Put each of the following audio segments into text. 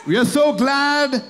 We are so glad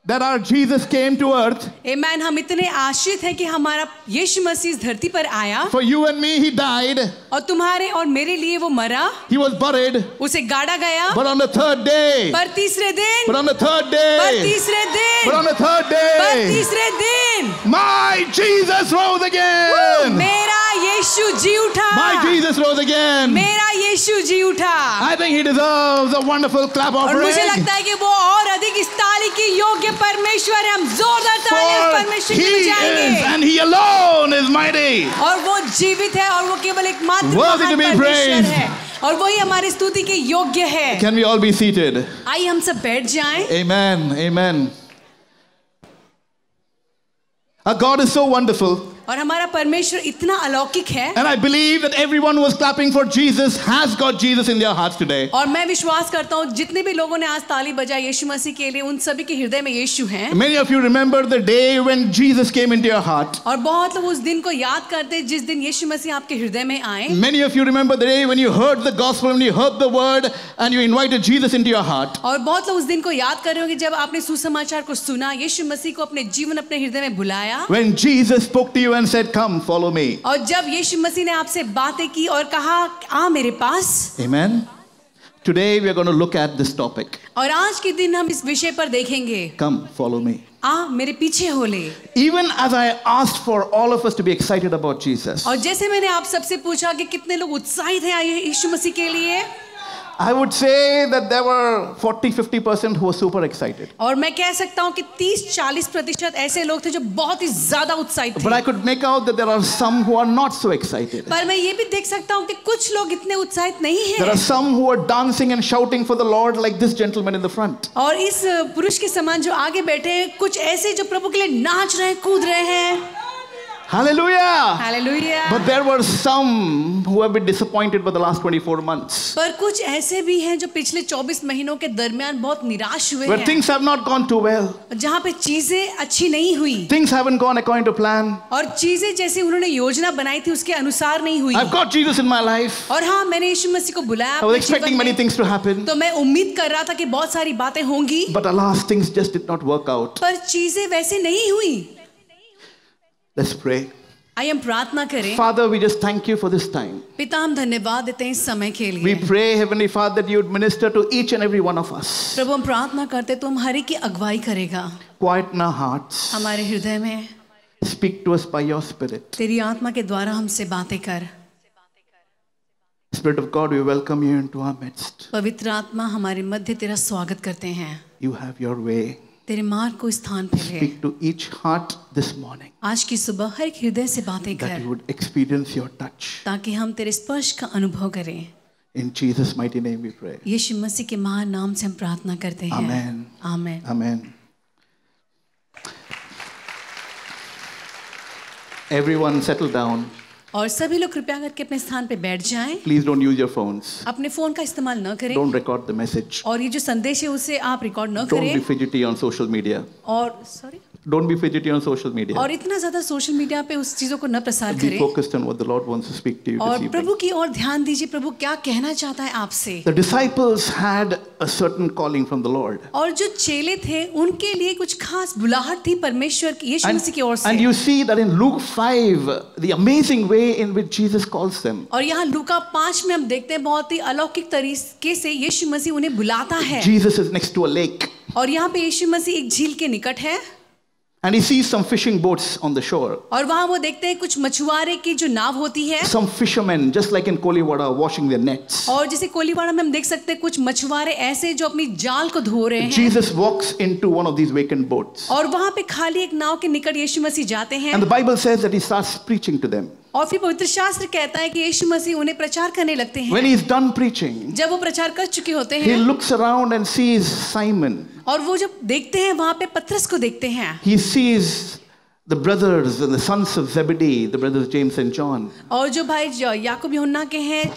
that our Jesus came to earth. Amen. हम इतने आशीष हैं कि हमारा यीशु मसीह इस धरती पर आया. For you and me, he died. और तुम्हारे और मेरे लिए वो मरा. He was buried. उसे गाड़ा गया. But on the third day. पर तीसरे दिन. But on the third day. पर तीसरे दिन. But on the third day. पर तीसरे दिन. My Jesus rose again. मेरा यीशु जी उठा. My Jesus rose again. मेरा यीशु जी उठा. I think he deserves a wonderful clap of और praise. मुझे लगता है कि वो और अधिक इस ताली की योग्य परमेश्वर है. हम जोरदार ताली परमेश्वर के लिए बजाएंगे. And he alone is mighty. और वो जीवित है और वो केवल एकमात्र Worthy to be परमेश्वर praised. है और वही हमारी स्तुति के योग्य है. Can we all be seated? आइए हम सब बैठ जाएं. Amen. Amen. Our God is so wonderful. और हमारा परमेश्वर इतना अलौकिक है. And I believe that everyone who was clapping for Jesus has got Jesus in their hearts today. और मैं विश्वास करता हूँ जितने भी लोगों ने आज ताली बजाई यीशु मसीह के लिए उन सभी के हृदय में यीशु हैं. Many of you remember the day when Jesus came into your heart. और बहुत लोग उस दिन को याद करते हैं जिस दिन यीशु मसीह आपके हृदय में आए. Many of you remember the day when you heard the gospel, when you heard the word and you invited Jesus into your heart. और बहुत लोग उस दिन को याद कर रहे होंगे जब आपने सुसमाचार को सुना, यीशु मसीह को अपने जीवन अपने हृदय में बुलाया. When Jesus spoke to you and said, "Come, follow me." और जब यीशु मसीह ने आपसे बातें की और कहा आ मेरे पास. Amen. Today we are going to look at this topic. और आज के दिन हम इस विषय पर देखेंगे. Come, follow me. आ मेरे पीछे हो ले. Even as I asked for all of us to be excited about Jesus, और जैसे मैंने आप सबसे पूछा कि कितने लोग उत्साहित हैं यीशु मसीह के लिए, I would say that there were 40-50% who were super excited. और मैं कह सकता हूँ कि 30-40% ऐसे लोग थे जो बहुत ही ज्यादा उत्साहित थे. But I could make out that there are some who are not so excited. पर मैं ये भी देख सकता हूँ कि कुछ लोग इतने उत्साहित नहीं हैं. There are some who are dancing and shouting for the Lord like this gentleman in the front. और इस पुरुष के समान जो आगे बैठे हैं, कुछ ऐसे जो प्रभु के लिए नाच रहे हैं, कूद रहे हैं. Hallelujah! Hallelujah! But there were some who have been disappointed by the last 24 months. पर कुछ ऐसे भी हैं जो पिछले 24 महीनों के दरमियान बहुत निराश हुए Where हैं. things have not gone too well. जहाँ पे चीजें अच्छी नहीं हुई. Things haven't gone according to plan. और चीजें जैसे उन्होंने योजना बनाई थी उसके अनुसार नहीं हुई. I've got Jesus in my life. और हाँ, मैंने यीशु मसीह को बुलाया. I was expecting many things to happen. तो मैं उम्मीद कर रहा था कि बहुत सारी बातें होंगी. But alas, things just did not work out. पर चीजें वैसे नहीं हुई. Let's pray. आइए हम प्रार्थना करें. Father, we just thank you for this time. पिता, हम धन्यवाद देते हैं इस समय के लिए. We pray, Heavenly Father, that you would minister to each and every one of us. प्रभु, हम प्रार्थना करते तो हम हर एक की अगुवाई करेगा. Quieten our hearts. हमारे हृदय में Speak to us by your Spirit. तेरी आत्मा के द्वारा हमसे बातें कर. Spirit of God, we welcome you into our midst. पवित्र आत्मा, हमारे मध्य तेरा स्वागत करते हैं. You have your way. तेरे मार्ग को स्थान पे ले. Speak to each heart this morning. आज की सुबह हर एक हृदय से बातें That कर you would experience your touch. ताकि हम तेरे स्पर्श का अनुभव करें. In Jesus' mighty name we pray. यीशु मसीह के महान नाम से हम प्रार्थना करते हैं. Amen. आमेन. Amen. Everyone settle down. और सभी लोग कृपया करके अपने स्थान पे बैठ जाएं. Please don't use your phones. अपने फोन का इस्तेमाल न करें. Don't record the message. और ये जो संदेश है उसे आप रिकॉर्ड न Don't करें. be fidgety on social media. और sorry Don't be fidgety on social media. और इतना ज्यादा सोशल मीडिया पे उस चीजों को न प्रसार Be करें. focused on what the Lord wants to speak to you और this evening. प्रभु की ओर ध्यान दीजिए. प्रभु क्या कहना चाहता है आपसे. The disciples had a certain calling from the Lord. और जो चेले थे उनके लिए कुछ खास बुलाहट थी परमेश्वर की, यीशु मसीह की ओर से. And you see that in Luke 5, the amazing way in which Jesus calls them. और यहाँ लूका 5 में हम देखते हैं बहुत ही अलौकिक तरीके से यीशु मसीह उन्हें बुलाता है. Jesus is next to a lake. और यहाँ पे यीशु मसीह एक झील के निकट है. And he sees some fishing boats on the shore. और वहाँ वो देखते हैं कुछ मछुआरे की जो नाव होती है. Some fishermen, just like in Koliwada, washing their nets. और जैसे कोलीवाड़ा में हम देख सकते हैं कुछ मछुआरे ऐसे जो अपनी जाल को धो रहे हैं. Jesus walks into one of these vacant boats. और वहाँ पे खाली एक नाव के निकट यीशु मसीह जाते हैं. And the Bible says that he starts preaching to them. और फिर पवित्र शास्त्र कहता है कि यीशु मसीह उन्हें प्रचार करने लगते हैं. When he's done preaching, जब वो प्रचार कर चुके होते he हैं, looks around and sees Simon. और वो जब देखते हैं वहाँ पे पतरस को देखते हैं. He sees the brothers and the sons of Zebedee, the brothers James and John. और जो भाई याकूब यूहन्ना के हैं,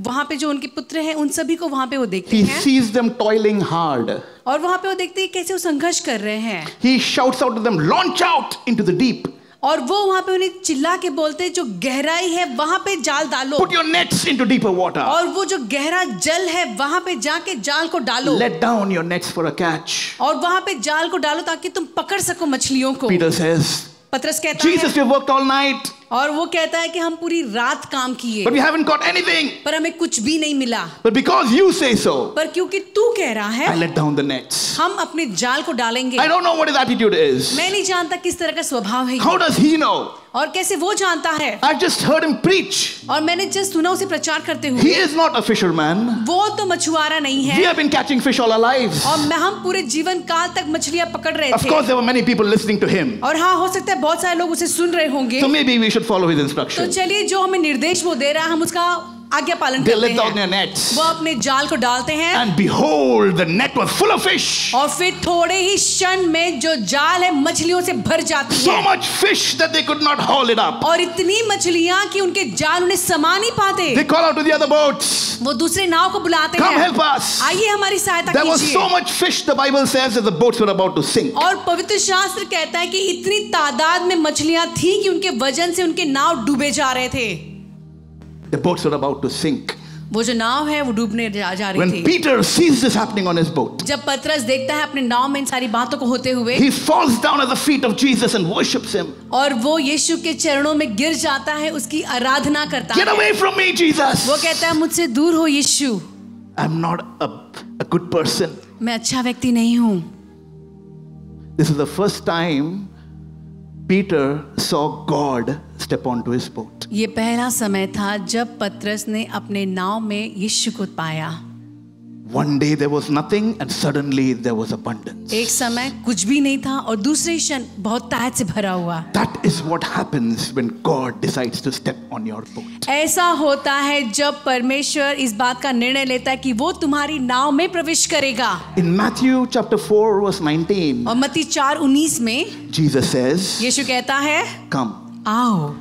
वहाँ पे जो उनके पुत्र हैं, उन सभी को वहाँ पे वो देखते He हैं. sees them toiling hard. और वहाँ पे वो देखते हैं कैसे वो संघर्ष कर रहे हैं. He shouts out to them, "Launch out into the deep." और वो वहाँ पे उन्हें चिल्ला के बोलते, जो गहराई है वहाँ पे जाल डालो, Put your nets into deeper water. और वो जो गहरा जल है वहाँ पे जाके जाल को डालो, Let down your nets for a catch. और वहाँ पे जाल को डालो ताकि तुम पकड़ सको मछलियों को। Peter says, पतरस कहता है, Jesus, we worked all night, और वो कहता है कि हम पूरी रात काम किए but we haven't got anything. पर हमें कुछ भी नहीं मिला, But because you say so, पर क्योंकि तू कह रहा I है let down the nets. हम अपने जाल को डालेंगे। I don't know what his attitude is. मैं नहीं जानता किस तरह का स्वभाव है How ये, does he know? और कैसे वो जानता है, I've just heard him preach. और मैंने जस्ट सुना उसे प्रचार करते He हुए। is not a fisherman. वो तो मछुआरा नहीं We है, have been catching fish all our lives. और हम पूरे जीवन काल तक मछलियां पकड़ रहे Of थे, course, there were many people listening to him. और हाँ, हो सकता है बहुत सारे लोग उसे सुन रहे होंगे। So maybe we should follow his तो instruction. चलिए, जो हमें निर्देश वो दे रहा है हम उसका आज्ञा पालन They करते let down their हैं। nets. वो अपने जाल को डालते हैं, And behold, the net was full of fish. और फिर थोड़े ही क्षण में जो जाल है मछलियों से भर जाती So है, much fish that they could not haul it up. और इतनी मछलियां कि उनके जाल उन्हें समा नहीं पाते। They call out to the other boats, वो दूसरे नाव को बुलाते come हैं, help us. आइए हमारी सहायता There was so कीजिए। much fish, the Bible says, that the boats were about to sink. और पवित्र शास्त्र कहता है कि इतनी तादाद में मछलियां थी कि उनके वजन से उनके नाव डूबे जा रहे थे। The boats were about to sink. वो जो नाव है वो डूबने जा रही When थी। Peter sees this happening on his boat, जब पतरस देखता है अपने नाव में इन सारी बातों को होते हुए, he falls down at the feet of Jesus and worships him. और वो यीशु के चरणों में गिर जाता है, उसकी आराधना करता Get है। away from me, Jesus. वो कहता है, मुझसे दूर हो यीशु, I'm not a good person. मैं अच्छा व्यक्ति नहीं हूँ। This is the first time Peter saw God step onto his boat. ये पहला समय था जब पतरस ने अपने नाव में यीशु को पाया। One day there was nothing and suddenly there was abundance. एक समय कुछ भी नहीं था और दूसरे क्षण बहुत ताहत से भरा हुआ। That is what happens when God decides to step on your boat. ऐसा होता है जब परमेश्वर इस बात का निर्णय लेता है कि वो तुम्हारी नाव में प्रवेश करेगा। In Matthew chapter 4 verse 19, और मत्ती 4:19 में Jesus says, यीशु कहता है, come, आओ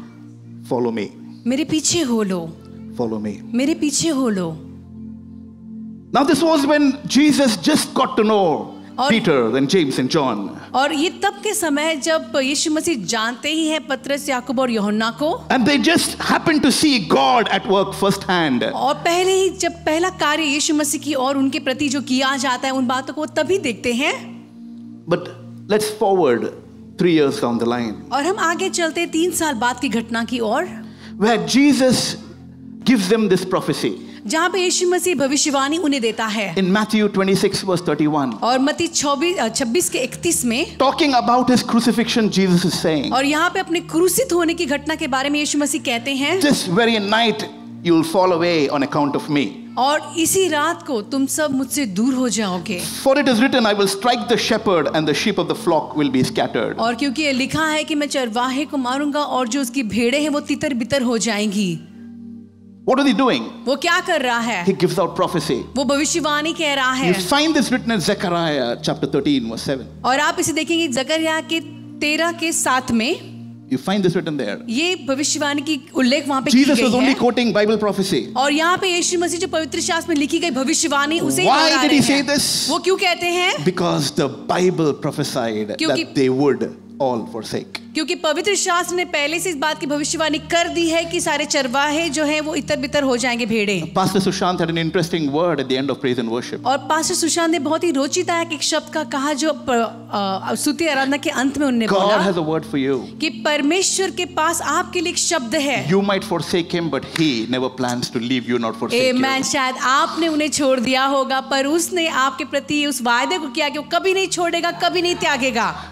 follow me, मेरे पीछे हो लो, follow me. मेरे पीछे हो लो। Now this was when Jesus just got to know और- Peter, then James and John. और ये तब के समय जब यीशु मसीह जानते ही है पतरस, याकूब और यूहन्ना को, And they just happened to see God at work firsthand. और पहले ही जब पहला कार्य यीशु मसीह की और उनके प्रति जो किया जाता है उन बातों को वो तभी देखते हैं। But let's forward 3 years down the line, और हम आगे चलते 3 साल बाद की घटना की ओर, where Jesus gives them this prophecy. जहाँ पे यीशु मसीह भविष्यवाणी उन्हें देता है। In Matthew 26 verse 31, और मत्ती 26 के 31 में, talking about his crucifixion, Jesus is saying, और यहाँ पे अपने क्रूसित होने की घटना के बारे में यीशु मसीह कहते हैं, this very night you'll fall away on account of me. और इसी रात को तुम सब मुझसे दूर हो जाओगे। For it is written, I will strike the shepherd and the sheep of the flock will be scattered. और क्योंकि ये लिखा है कि मैं चरवाहे को मारूंगा और जो उसकी भेड़ें हैं वो तितर बितर हो जाएंगी। What is he doing? वो क्या कर रहा है? He gives out prophecy. वो भविष्यवाणी कह रहा है। You find this written in Zechariah chapter 13 verse 7. और आप इसे देखेंगे जकरिया के 13 के 7 में, You find this written there. ये भविष्यवाणी की उल्लेख वहां पे की Jesus गई was है। only quoting Bible prophecy. और यहाँ पे यीशु मसीह जो पवित्र शास्त्र में लिखी गई भविष्यवाणी उसे ही Why दोहरा did रहे he say हैं। this? वो क्यों कहते हैं? Because the Bible prophesied क्योंकि- that they would all forsake. क्योंकि पवित्र शास्त्र ने पहले से इस बात की भविष्यवाणी कर दी है कि सारे चरवाहे जो हैं वो इतर बितर हो जाएंगे, भेड़ें। Pastor Sushant had an interesting word at the end of praise and worship. और पास्टर सुशांत ने बहुत ही रोचीदायक एक शब्द का कहा जो स्तुति आराधना के अंत में उन्होंने God बोला has a word for you. कि परमेश्वर के पास आपके लिए एक शब्द है। You might forsake him, but he never plans to leave you, not forsake you. आमेन। शायद आपने उन्हें छोड़ दिया होगा पर उसने आपके प्रति उस वायदे को किया कि वो कभी नहीं छोड़ेगा, कभी नहीं त्यागेगा।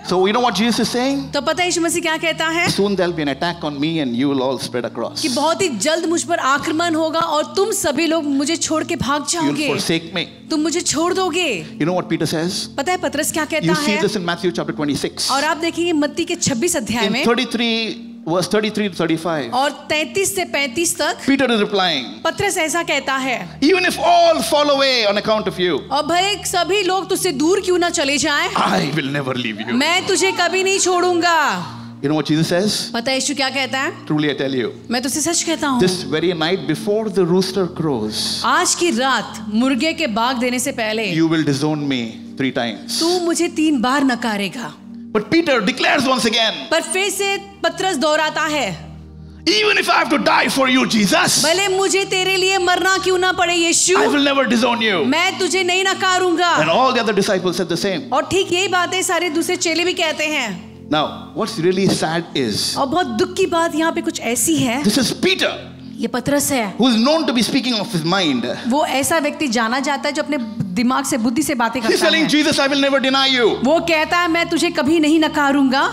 So you know what Jesus is saying? तो पता है यीशु मसीह क्या कहता है? Soon there'll be an attack on me and you will all spread across. कि बहुत ही जल्द मुझ पर आक्रमण होगा और तुम सभी लोग मुझे छोड़ के भाग You'll जाओगे, forsake me. तुम मुझे छोड़ दोगे। You know what Peter says? पता है पतरस क्या You कहता see है? this in Matthew chapter 26. और आप देखेंगे मत्ती के 26 अध्याय In में 33 verse 33 to 35. और 33 से 35 तक Peter is replying, पतरस ऐसा कहता है, even if all fall away on account of you, और भले सभी लोग तुझसे दूर क्यों ना चले जाएं, I will never leave you. मैं तुझे कभी नहीं छोड़ूंगा। You know what Jesus says? पता है यीशु क्या कहता है? Truly I tell you, मैं तुझसे सच कहता हूँ, this very night before the rooster crows, आज की रात मुर्गे के बाग देने से पहले you will disown me 3 times. तू मुझे 3 बार नकारेगा। But Peter declares once again, पर फिर से पतरस दोहराता है, even if I have to die for you, Jesus, भले मुझे तेरे लिए मरना क्यों ना पड़े यीशु, I will never disown you. मैं तुझे नहीं नकारूंगा। And all the other disciples said the same. और ठीक यही बातें सारे दूसरे चेले भी कहते हैं। Now, what's really sad is, और बहुत दुख की बात यहाँ पे कुछ ऐसी है, this is Peter, ये पतरस है, who is known to be speaking of his mind. वो ऐसा व्यक्ति जाना जाता है जो अपने दिमाग से, बुद्धि से बातें He's करता telling है। Jesus, I will never deny you. वो कहता है मैं तुझे कभी नहीं नकारूंगा।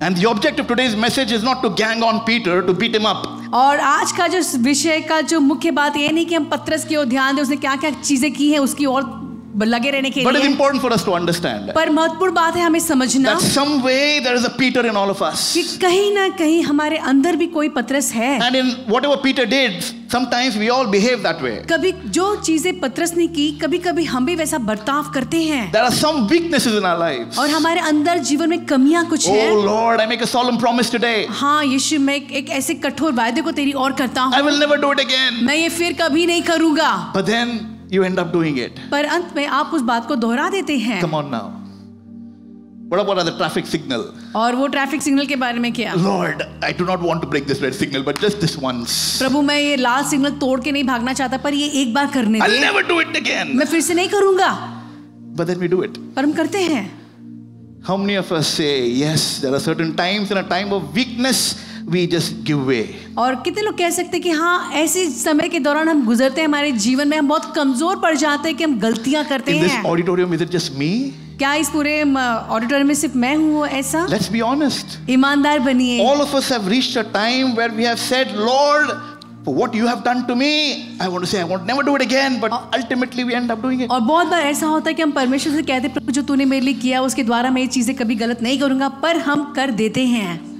And the object of today's message is not to gang on Peter, to beat him up. और आज का जो विषय का जो मुख्य बात ये नहीं कि हम पतरस की ओर ध्यान दें, उसने क्या क्या चीजें की हैं उसकी ओर लगे रहने के But it's लिए, important for us to understand पर महत्वपूर्ण बात है हमें समझना that some way there is a Peter in all of us. कि कहीं ना कहीं हमारे अंदर भी कोई पतरस है। And in whatever Peter did, sometimes we all behave that way. कभी जो चीजें पतरस ने की, कभी कभी हम भी वैसा बर्ताव करते हैं। There are some weaknesses in our lives. और हमारे अंदर जीवन में कमियां कुछ हैं। Oh Lord, I make a solemn promise today. हाँ यीशु, मैं एक ऐसे कठोर वायदे को तेरी ओर करता I हूँ, will never do it again. मैं ये फिर कभी नहीं करूंगा। But then you end up doing it. पर अंत में आप उस बात को दोहरा देते हैं। Come on now. What about the traffic signal? और वो ट्रैफिक सिग्नल के बारे में क्या? Lord, I do not want to break this red signal, but just this once. प्रभु, मैं ये लाल सिग्नल तोड़ के नहीं भागना चाहता, पर ये एक बार करने I'll they. never do it again. मैं फिर से नहीं करूंगा, But then we do it. पर हम करते हैं। How many of us say, yes, there are certain times in a time of weakness, we just give way. और कितने लोग कह सकते हैं कि हाँ ऐसे समय के दौरान हम गुजरते हैं, हमारे जीवन में हम बहुत कमजोर पड़ जाते हैं कि हम गलतियां करते In this हैं। auditorium, is it just me? क्या इस पूरे ऑडिटोरियम में सिर्फ मैं हूँ ऐसा? Let's be honest. ईमानदार बनिए। All of us have reached a time where we have said, Lord, for what you have done to me, I want to say I won't never do it again, but ultimately we end up doing it. और बहुत बार ऐसा होता है कि हम परमेश्वर से कहते हैं, प्रभु जो तूने मेरे लिए किया उसके द्वारा मैं ये चीजें कभी गलत नहीं करूंगा, पर हम कर देते हैं।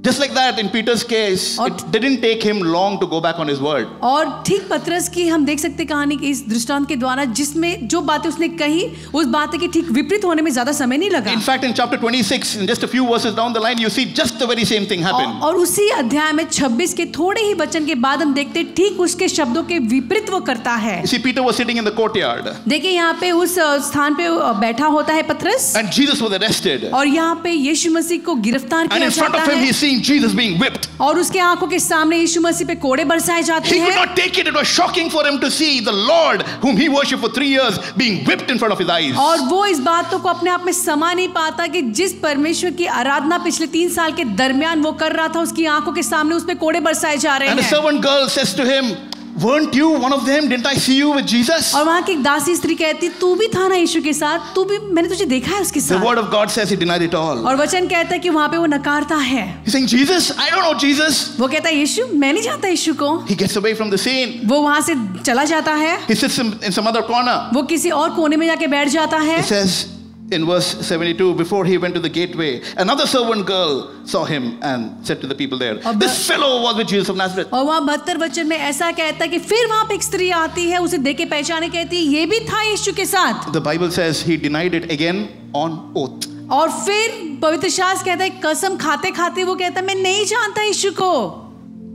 Just like that, in Peter's case, it didn't take him long to go back on his word. और ठीक पतरस की हम देख सकते कहानी के इस दृष्टांत के द्वारा, जिसमें जो बातें उसने कही उस बातें के ठीक विपरीत होने में ज्यादा समय नहीं लगा। In fact, in chapter 26, in just a few verses down the line, you see just the very same thing happen. और उसी अध्याय में 26 के थोड़े ही वचन के बाद हम देखते ठीक उसके शब्दों के विपरीत वो करता है। You see, Peter was sitting in the courtyard, देखिए यहाँ पे उस स्थान पे बैठा होता है पतरस, and Jesus was arrested. और यहाँ पे यीशु मसीह को गिरफ्तार And किया in front of जाता him, है, he's seeing Jesus being whipped. और उसके आंखों के सामने यीशु मसीह पे कोड़े बरसाए जाते He could हैं। not take it. It was shocking for him to see the Lord, whom he worshipped for 3 years, being whipped in front of his eyes. और वो इस बातों को अपने आप में समा नहीं पाता कि जिस परमेश्वर की आराधना पिछले 3 साल के दरमियान वो कर रहा था, उसकी आंखों के सामने उस पे कोड़े बरसाए जा रहे And the हैं। servant girl says to him, weren't you one of them? Didn't I see you with Jesus? और वहां की एक दासी स्त्री कहती, तू भी था ना यीशु के साथ, तू भी, मैंने तुझे देखा है उसके The साथ। word of God says he denied it all. और वचन कहता है कि वहां पे वो नकारता है। He's saying, Jesus, I don't know Jesus. वो कहता है यीशु, मैं नहीं जानता यीशु को। He gets away from the scene. वो वहां से चला जाता है, He sits in some other corner. वो किसी और कोने में जाके बैठ जाता है। It says in verse 72, before he went to the gateway, another servant girl saw him and said to the people there, this fellow was with Jesus of Nazareth. और वहाँ 72 वचन में ऐसा कहता है कि फिर वहां पे एक स्त्री आती है, उसे देख के पहचाने कहती है, ये भी था यीशु के साथ। The Bible says he denied it again on oath. और फिर पवित्र शास्त्र कहता है, कसम खाते खाते वो कहता है, मैं नहीं जानता यीशु को।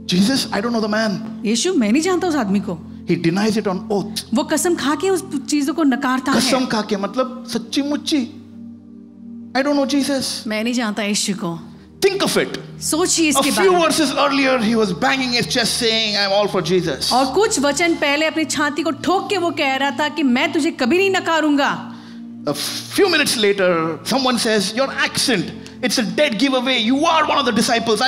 Jesus, I don't know the man. यीशु, मैं नहीं जानता उस आदमी को। He denies it on oath. वो कसम खा के उस चीजों को नकारता है। कसम खा के मतलब सच्ची मुच्ची. I don't know Jesus. मैं नहीं जानता यीशु को। Think of it. सोचिए A इसके few बारे में। verses earlier, he was banging his chest saying, I'm all for Jesus. और कुछ वचन पहले अपनी छाती को ठोक के वो कह रहा था कि मैं तुझे कभी नहीं नकारूंगा। A few minutes later, someone says, your accent, it's a dead giveaway. You are one of the disciples.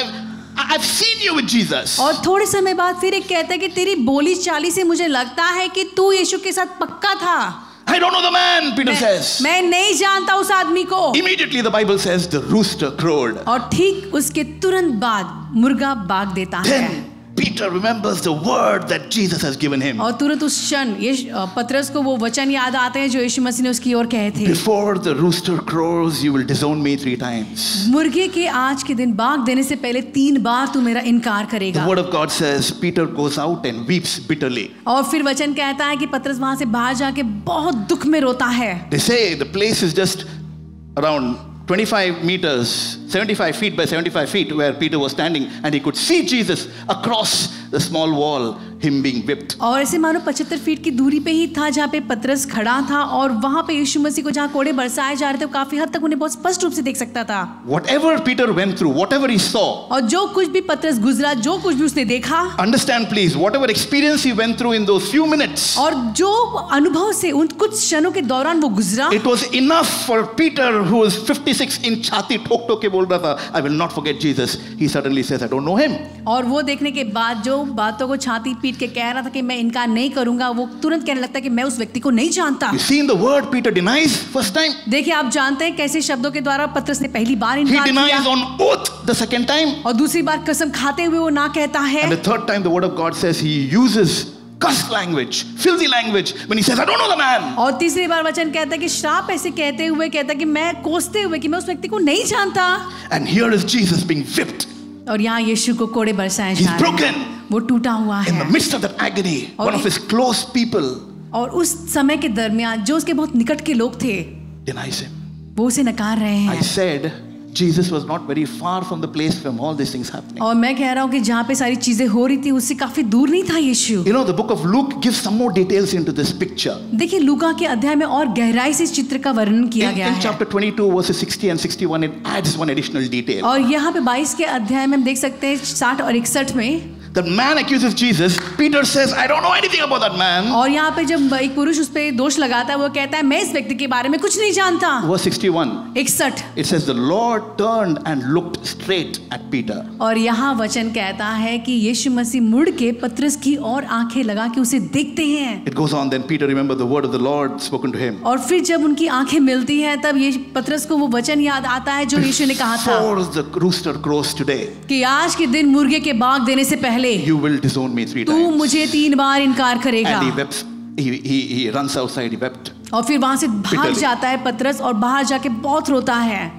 I've seen you with Jesus. और थोड़े समय बाद फिर एक कहता है कि तेरी बोली चाली से मुझे लगता है कि तू यीशु के साथ पक्का था। I don't know the man, Peter says. मैं नहीं जानता उस आदमी को। Immediately the Bible says the rooster crowed. और ठीक उसके तुरंत बाद मुर्गा बाग देता है। Then Peter remembers the word that Jesus has given him. और तुरंत उस क्षण पतरस को वो वचन याद आते हैं जो यीशु मसीह ने उसकी ओर कहे थे, Before the rooster crows, you will disown me 3 times. मुर्गे के आज के दिन बाग देने से पहले 3 बार तू मेरा इनकार The करेगा। word of God says Peter goes out and weeps bitterly. और फिर वचन कहता है कि पतरस वहां से बाहर जाके बहुत दुख में रोता है। They say the place is just around 25 meters, 75 feet by 75 feet where Peter was standing, and he could see Jesus across the small wall. him being whipped. और ऐसे मानो 75 फीट की दूरी पे ही था जहाँ पे पतरस खड़ा था और वहाँ पे यीशु मसीह को जहाँ कोड़े बरसाए जा रहे थे वो काफी हद तक उन्हें बहुत स्पष्ट रूप से देख सकता था। Whatever Peter went through, whatever he saw, और जो कुछ भी पतरस गुजरा, जो कुछ भी उसने देखा, understand please, whatever experience he went through in those few minutes, और जो अनुभव से उन कुछ क्षणों के दौरान वो गुजरा, it was enough for Peter, who was 56 inch छाती ठोक ठोक के बोल रहा था, I will not forget Jesus. He suddenly says, I don't know him. और वो देखने के बाद जो बातों को छाती पीट के कह रहा था कि मैं इनकार नहीं करूंगा, वो तुरंत कहने लगता है कि मैं उस व्यक्ति को नहीं जानता। You see in the word Peter denies first time. देखिए, आप जानते हैं कैसे शब्दों के द्वारा पतरस ने पहली बार He इनकार denies किया on oath the second time. और दूसरी बार कसम खाते हुए वो ना कहता है। And the third time the word of God says he uses cuss language, filthy language, when he says, I don't know the man. और तीसरी बार वचन कहता है कि श्राप ऐसे कहते हुए कहता है कि मैं कोसते हुए कि मैं उस व्यक्ति को नहीं जानता। And here is Jesus being whipped. और यहाँ यीशु को कोड़े बरसाए He's जा रहे broken. हैं। वो टूटा हुआ In the है midst of that agony, one of his close people और उस समय के दरमियान जो उसके बहुत निकट के लोग थे denies him. वो उसे नकार रहे I हैं। said Jesus was not very far from the place from all these things happening. और मैं कह रहा हूँ कि जहाँ पे सारी चीजें हो रही थी उससे काफी दूर नहीं था यीशु। You know, the book of Luke gives some more details into this picture. देखिए, लूका के अध्याय में और गहराई से इस चित्र का वर्णन किया गया In है। chapter 22 verses 60 and 61 it adds one additional detail. और यहाँ पे 22 के अध्याय में हम देख सकते हैं 60 और 61 में The man accuses Jesus. Peter says, I don't know anything about that man. और यहाँ पे जब एक पुरुष उस पे दोष लगाता है वो कहता है मैं इस व्यक्ति के बारे में कुछ नहीं जानता। Verse 61. 61 It says the Lord turned and looked straight at Peter. और यहाँ वचन कहता है कि यीशु मसीह मुड़ के पतरस की ओर आंखें लगा के उसे देखते हैं। It goes on, then Peter remembered the word of the Lord spoken to him. और फिर जब उनकी आंखें मिलती हैं तब ये पतरस को वो वचन याद आता है जो यीशु ने कहा था Before the rooster crows today, कि आज के दिन मुर्गे के बाग देने से पहले you will disown me 3 तू times. मुझे 3 बार इनकार करेगा। And he wept. He runs outside. He wept. और फिर वहां से भाग Bitterly. जाता है पतरस और बाहर जाके बहुत रोता है।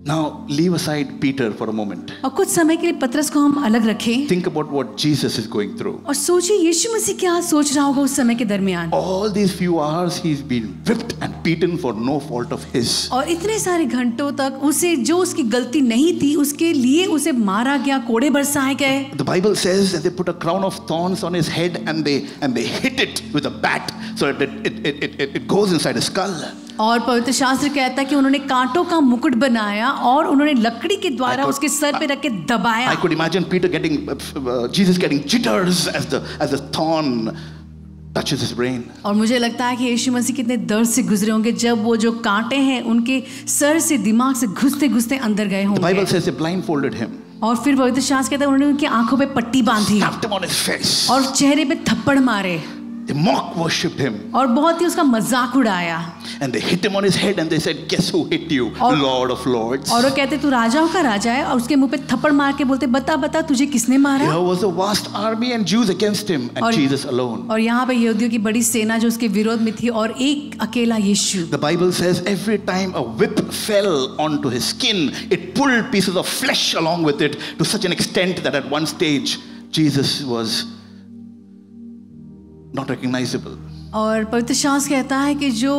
Now leave aside Peter for a moment. और कुछ समय के लिए पतरस को हम अलग रखें Think about what Jesus is going through. और सोचिए यीशु मसीह क्या सोच रहा होगा उस समय के दरमियान। All these few hours he's been whipped and beaten for no fault of his. और इतने सारे घंटों तक उसे जो उसकी गलती नहीं थी उसके लिए उसे मारा गया, कोड़े बरसाए गए। The Bible says that they put a crown of thorns on his head and they hit it with a bat so that it goes inside his skull. और पवित्र शास्त्र कहता है कि उन्होंने कांटों का मुकुट बनाया और उन्होंने लकड़ी के द्वारा उसके सर पे रख के दबाया। I could imagine Peter Jesus getting jitters as the thorn touches his brain. और मुझे लगता है कि यीशु मसीह कितने दर्द से गुजरे होंगे जब वो जो कांटे हैं उनके सर से दिमाग से घुसते घुसते अंदर गए The Bible होंगे। says they blindfolded him. और फिर पवित्र शास्त्र कहता है उन्होंने उनकी आंखों पे पट्टी बांधी Slapped him on his face. और चेहरे पे थप्पड़ मारे They mock worshipped him. और बहुत ही उसका मजाक उड़ाया। And they hit him on his head and they said, guess who hit you? Lord of Lords. और वो कहते तू राजाओं का राजा है और उसके मुंह पे थप्पड़ मार के बोलते बता बता तुझे किसने मारा। Here was a vast army and Jews against him and Jesus alone. और यहाँ पे यहूदियों की बड़ी सेना जो उसके विरोध में थी और एक अकेला यीशु। The Bible says every time a whip fell onto his skin, it pulled pieces of flesh along with it to such an extent that at one stage Jesus was not recognizable. और पवित्र शास्त्र कहता है कि जो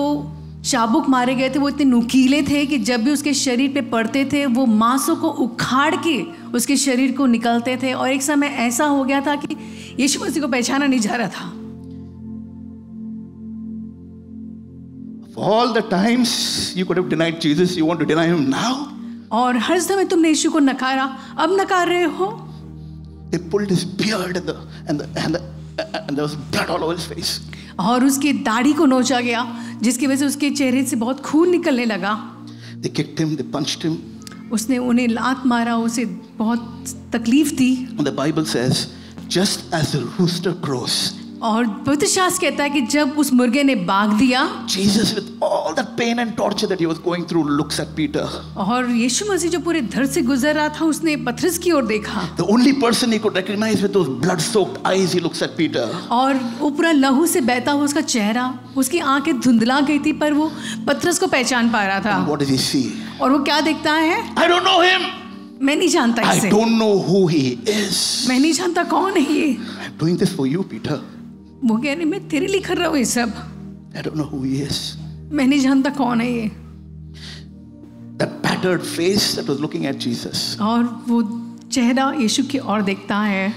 चाबुक मारे गए थे वो इतने नुकीले थे कि जब भी उसके शरीर पे पड़ते थे वो मांसों को उखाड़ के उसके शरीर को निकलते थे और एक समय ऐसा हो गया था कि यीशु मसीह को पहचाना नहीं जा रहा था। All the times you could have denied Jesus, you want to deny him now? और हर समय तुमने यीशु को नकारा, अब नकार रहे हो। They pulled his beard and there was blood all over his face. और उसकी दाढ़ी को नोचा गया जिसकी वजह से उसके चेहरे से बहुत खून निकलने लगा। They kicked him, they punched him. उसने उन्हें लात मारा, उसे बहुत तकलीफ थी। And the Bible says, just as the rooster crows, और पवित्र शास्त्र कहता है कि जब उस मुर्गे ने बाग दिया, Jesus with all that pain and torture that he was going through looks at Peter. और यीशु मसीह जो पूरे दर्द से गुजर रहा था उसने पतरस की ओर देखा। The only person he could recognize with those blood-soaked eyes, he looks at Peter. और वो पूरा लहू से बहता हुआ उसका चेहरा, उसकी आंखें धुंधला गई थी पर वो पतरस को पहचान पा रहा था। And what does he see? और वो क्या देखता है? I don't know him. मैं नहीं जानता I इसे। don't know who he is. मैं नहीं जानता कौन है ये। I'm doing this for you, Peter. वो कह रही मैं तेरे लिए कर रहा हूँ ये सब। I don't know who he is. मैं नहीं जानता कौन है ये। That battered face that was looking at Jesus. और वो चेहरा यीशु की ओर देखता है।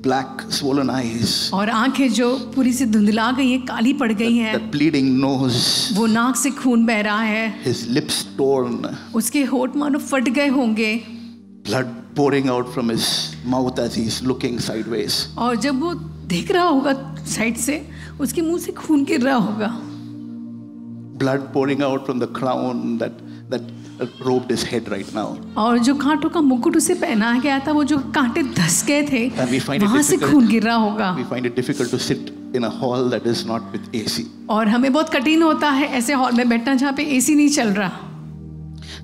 black swollen eyes, और आंखें जो पूरी से धुंधला गई हैं, काली पड़ गई हैं, that bleeding nose, वो नाक से खून बह रहा है, his lips torn, उसके होंठ मानो फट गए होंगे, blood pouring out from his mouth as he's looking sideways. और जब वो देख रहा होगा साइड से, उसके मुंह से खून गिर रहा होगा, Blood pouring out from the crown that robed his head right now. और जो कांटों का मुकुट उसे पहनाया गया था, वो जो कांटे धस गए थे, And we find it वहां से difficult- खून गिर रहा होगा। We find it difficult to sit in a hall that is not with AC. और हमें बहुत कठिन होता है ऐसे हॉल में बैठना जहाँ पे एसी नहीं चल रहा।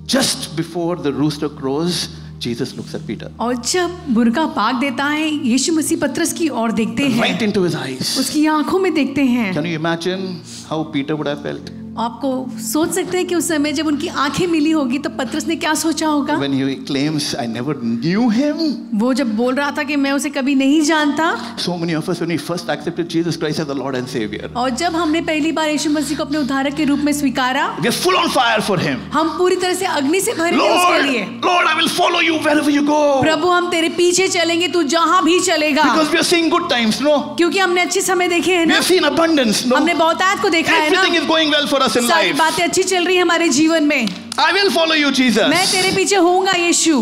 Just before the rooster crows, Jesus looks at Peter, और जब मुर्गा पाक देता है, यीशु मसीह पतरस की ओर देखते हैं, right into his eyes. उसकी आंखों में देखते हैं। Can you imagine how Peter would have felt आपको सोच सकते हैं कि उस समय जब उनकी आंखें मिली होगी तो पतरस ने क्या सोचा होगा? when he claims, I never knew him? वो जब बोल रहा था कि मैं उसे कभी नहीं जानता, So many of us, when we first accepted Jesus Christ as the Lord and Savior, और जब हमने पहली बार यीशु मसीह को अपने उद्धारक के रूप में स्वीकारा, we are full on fire for him. हम पूरी तरह से अग्नि से भरे थे उसके लिए। Lord, I will follow you wherever you go. प्रभु हम तेरे पीछे चलेंगे, तू जहां भी चलेगा। Because we are seeing good times, no? क्योंकि हमने अच्छे समय देखे हैं We ना, have seen abundance, no? हमने बहुतायत को देखा है ना, Everything is going well for us in सारी life. बातें अच्छी चल रही है हमारे जीवन में। I will follow you, Jesus. मैं तेरे पीछे होऊंगा यीशु।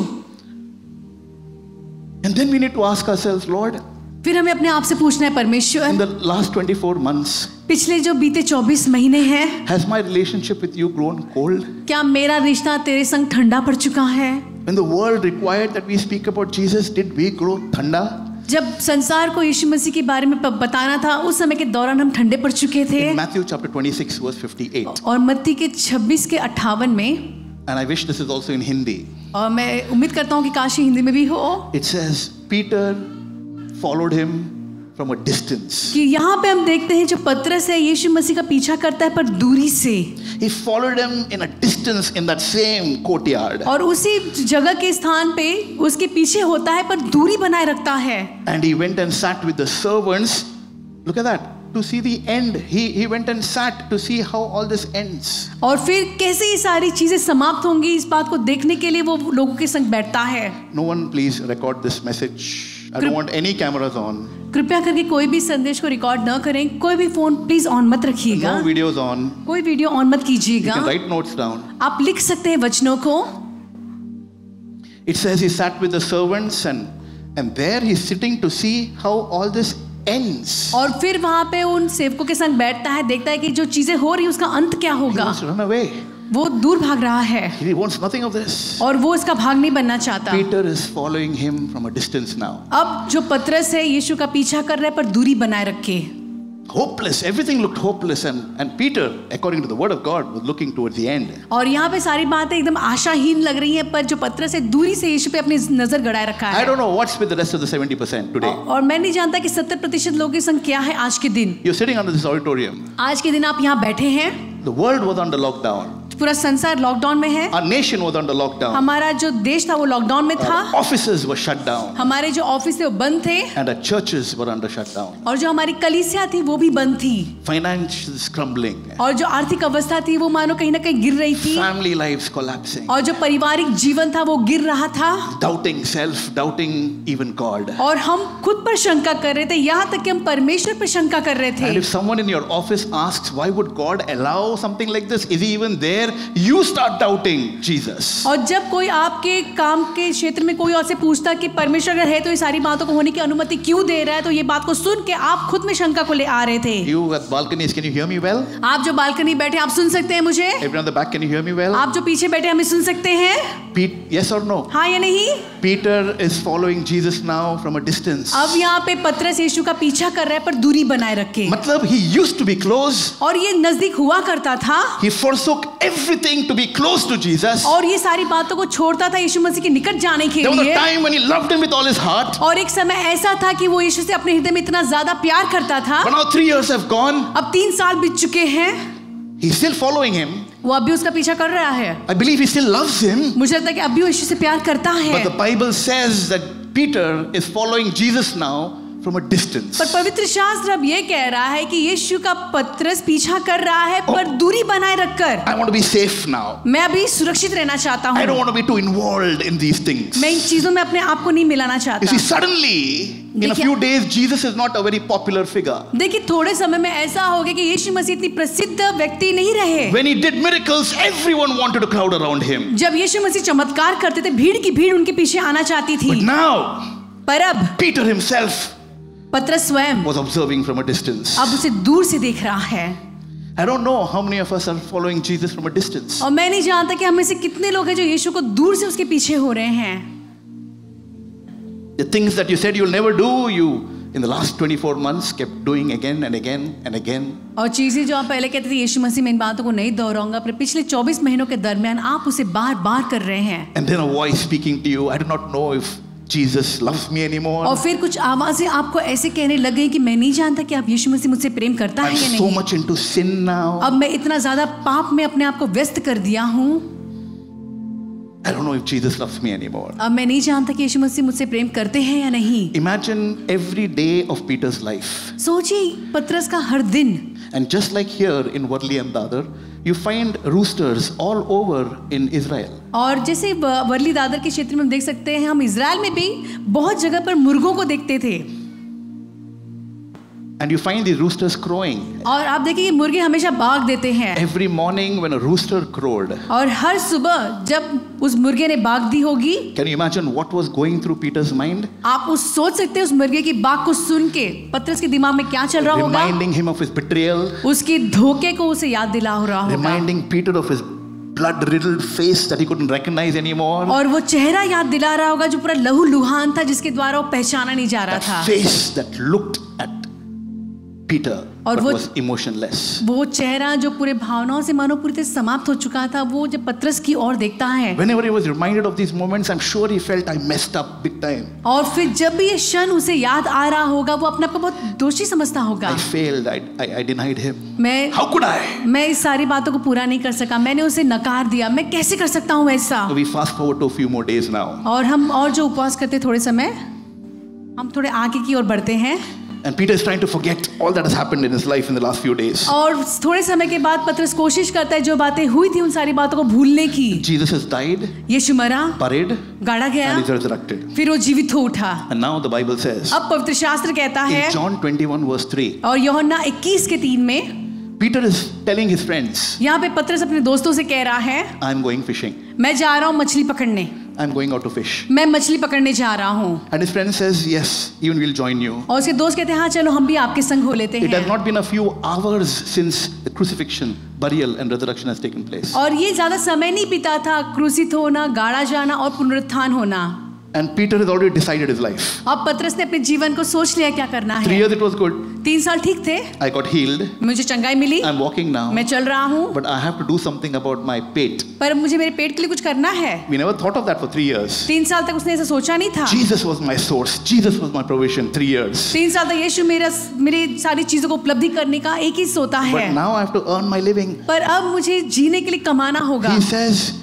And then we need to ask ourselves, Lord, फिर हमें अपने आप से पूछना है, in परमेश्वर the last 24 months, पिछले जो बीते 24 महीने हैं, has my relationship with you grown cold? क्या मेरा रिश्ता तेरे संग ठंडा पड़ चुका है? When the world required that we speak about Jesus, did we grow thanda? जब संसार को यीशु मसीह के बारे में बताना था, उस समय के दौरान हम ठंडे पड़ चुके थे। In Matthew chapter 26 verse 58, और मत्ती के 26 के 58 में, and I wish this is also in Hindi, और मैं उम्मीद करता हूँ कि काश हिंदी में भी हो, it says Peter followed him from a distance. कि यहाँ पे हम देखते हैं जो पतरस है यीशु मसीह का पीछा करता है पर दूरी से, He followed him in a distance in that same courtyard. और उसी जगह के स्थान पे उसके पीछे होता है पर दूरी बनाए रखता है। And he went and sat with the servants. Look at that. To see the end. He went and sat to see how all this ends. और फिर कैसे ये सारी चीजें समाप्त होंगी, इस बात को देखने के लिए वो लोगों के संग बैठता है। No one please record this message. I don't want any cameras on. कृपया करके कोई भी संदेश को रिकॉर्ड न करें, कोई भी फोन प्लीज ऑन मत रखिएगा, No videos on. कोई वीडियो ऑन मत You कीजिएगा। can write notes down. आप लिख सकते हैं वचनों को। It says he sat with the servants and there he's sitting to see how all this ends. और फिर वहां पे उन सेवकों के संग बैठता है, देखता है कि जो चीजें हो रही है उसका अंत क्या He होगा। wants to run away. वो दूर भाग रहा है He wants nothing of this. और वो इसका भाग नहीं बनना चाहता। Peter is following him from a distance now. अब जो पतरस है यीशु का पीछा कर रहा है पर दूरी बनाए रखे। Hopeless. Everything looked hopeless. And Peter, according to the word of God, was looking towards the end. और यहाँ पे सारी बातें एकदम आशाहीन लग रही हैं, पर जो पतरस है दूरी से यीशु पे अपनी नजर गड़ाए रखा I है। don't know what's with the rest of the 70% today. और मैं नहीं जानता कि 70% लोगों की संख्या क्या है आज के दिन। You're sitting under this auditorium. आज के दिन आप यहाँ बैठे हैं, The world was under lockdown. पूरा संसार लॉकडाउन में है, Our nation was under lockdown. हमारा जो देश था वो लॉकडाउन में था, Our offices were shut down. हमारे जो ऑफिस थे वो बंद थे, And our churches were under shutdown. और जो हमारी कलीसिया थी वो भी बंद थी, Finances crumbling. और जो आर्थिक अवस्था थी वो मानो कहीं ना कहीं गिर रही थी, Family lives collapsing. और जो पारिवारिक जीवन था वो गिर रहा था, Doubting self, doubting even God. और हम खुद पर शंका कर रहे थे, यहाँ तक कि हम परमेश्वर पर शंका कर रहे थे। And if someone in your office asks, why would God allow something like this? Is he even there? You start doubting Jesus. और जब कोई आपके काम के क्षेत्र में कोई और से पूछता कि परमेश्वर अगर है तो ये सारी बातों को होने की अनुमति क्यों दे रहा है, तो ये बात को सुन के आप खुद में शंका को ले आ रहे थे। You at balconies, can you hear me well? आप जो बालकनी बैठे आप सुन सकते हैं मुझे? Everyone on the back, can you hear me well? आप जो पीछे बैठे हमें सुन सकते हैं? Yes or no? हाँ या नहीं? Peter is following Jesus now from a distance. अब यहाँ पे पतरस यीशु का पीछा कर रहा है पर दूरी बनाए रखे। मतलब he used to be close. और ये नजदीक हुआ करता था, He forsook everything to be close to Jesus. और ये सारी बातों को छोड़ता था यीशु मसीह के निकट जाने के There was a लिए। time when he loved him with all his heart. और एक समय ऐसा था कि वो यीशु से अपने हृदय में इतना ज्यादा प्यार करता था। But now 3 years have gone. अब 3 साल बीत चुके हैं, He's still following him. वो अब भी उसका पीछा कर रहा है। I believe he still loves him. मुझे लगता है कि अब भी वो यीशु से प्यार करता है। But the Bible says that Peter is following Jesus now from a distance. पर पवित्र शास्त्र अब ये कह रहा है कि यीशु का पतरस पीछा कर रहा है पर दूरी बनाए रखकर। I want to be safe now. मैं अभी सुरक्षित रहना चाहता I don't हूँ, want to be too involved in these things. मैं इन चीजों में अपने आप को नहीं मिलाना You see, चाहता। suddenly In a few days, Jesus is not a very popular figure. देखिए थोड़े समय में ऐसा हो गया कि यीशु मसीह इतनी प्रसिद्ध व्यक्ति नहीं रहे। When he did miracles, everyone wanted to crowd around him. जब यीशु मसीह चमत्कार करते थे, भीड़ की भीड़ उनके पीछे आना चाहती थी। But now, पर अब Peter himself पतरस स्वयं was observing from a distance. अब उसे दूर से देख रहा है। I don't know how many of us are following Jesus from a distance. और मैं नहीं जानता कि हम में से कितने लोग हैं जो यीशु को दूर से उसके पीछे हो रहे हैं। The things that you said you'll never do, you in the last 24 months kept doing again and again and again. और चीजें जो आप पहले कहते थे यीशु मसीह मैं इन बातों को नहीं दोहराऊंगा, पर पिछले 24 महीनों के दरमियान आप उसे बार-बार कर रहे हैं। And then a voice speaking to you, I do not know if Jesus loves me anymore. और फिर कुछ आवाजें आपको ऐसे कहने लग गई कि मैं नहीं जानता कि आप यीशु मसीह मुझसे प्रेम करता है I'm या so नहीं। much into sin now. अब मैं इतना ज्यादा पाप में अपने आप को व्यस्त कर दिया हूँ। I don't know if Jesus loves me anymore. अब मैं नहीं जानता कि यीशु मसीह मुझसे प्रेम करते हैं या नहीं। Imagine every day of Peter's life. सोचिए पतरस का हर दिन। And just like here in Worli and Dadar, you find roosters all over in Israel. और जैसे वर्ली दादर के क्षेत्र में हम देख सकते हैं, हम इजराइल में भी बहुत जगह पर मुर्गों को देखते थे। And you find these roosters crowing. और आप देखिए ये मुर्गे हमेशा बाग देते हैं। Every morning when a rooster crowed. और हर सुबह जब उस मुर्गे ने बाग दी होगी, Can you imagine what was going through Peter's mind? आप उस सोच सकते हैं उस मुर्गे की बाग को सुन के पतरस के दिमाग में क्या चल रहा होगा। Reminding him of his betrayal. उसकी धोखे को उसे याद दिला हो रहा होगा। Reminding Peter of his blood-riddled face that he couldn't recognize anymore. और वो चेहरा याद दिला रहा होगा जो पूरा लहू लुहान था, जिसके द्वारा वो पहचाना नहीं जा रहा था। That face that looked at Peter और but वो was emotionless. वो चेहरा जो पूरे भावनाओं से मानो पूरी तरह समाप्त हो चुका था, वो जब पतरस की ओर देखता है। Whenever he was reminded of these moments, I'm sure he felt I messed up big time. और फिर जब भी ये क्षण उसे याद आ रहा होगा, वो अपने आप को बहुत दोषी समझता होगा। I failed. I denied him. मैं How could I? मैं इस सारी बातों को पूरा नहीं कर सका, मैंने उसे नकार दिया, मैं कैसे कर सकता हूँ ऐसा। So we fast forward to a few more days now. और हम और जो उपवास करते थोड़े समय, हम थोड़े आगे की ओर बढ़ते हैं। And Peter is trying to forget all that has happened in his life in the last few days. और थोड़े समय के बाद पतरस कोशिश करता है जो बातें हुई थी उन सारी बातों को भूलने की। Jesus has died, यीशु मरा, buried, गाड़ा गया, and is resurrected. फिर वो जीवित हो उठा। And now the Bible says, अब पवित्र शास्त्र कहता है in John 21 verse 3, और यूहन्ना 21:3 में Peter is telling his friends, यहाँ पे पतरस अपने दोस्तों से कह रहा है, I'm going fishing. मैं जा रहा हूँ मछली पकड़ने, I'm going out to fish. मैं मछली पकड़ने जा रहा हूँ। And his friend says, yes, even we'll join you. और उसके दोस्त कहते हैं हाँ चलो हम भी आपके संग हो लेते It has हैं। not been a few hours since the crucifixion, burial and resurrection has taken place. और ये ज्यादा समय नहीं बीता था क्रूसित होना, गाड़ा जाना और पुनरुत्थान होना। And Peter has already decided his life. अब पतरस ने अपने जीवन को सोच लिया क्या करना 3 है। years it was good. 3 साल ठीक थे, I got healed. मुझे चंगाई मिली, I'm walking now. मैं चल रहा हूँ, But I have to do something about my pate. पर मुझे मेरे पेट के लिए कुछ करना है। We never thought of that for 3 years. 3 साल तक उसने ऐसा सोचा नहीं था। Jesus was my source. Jesus was my provision. 3 years. 3 साल तक यीशु मेरी सारी चीजों को उपलब्धि करने का एक ही सोता है। But now I have to earn my living. पर अब मुझे जीने के लिए कमाना होगा। He says,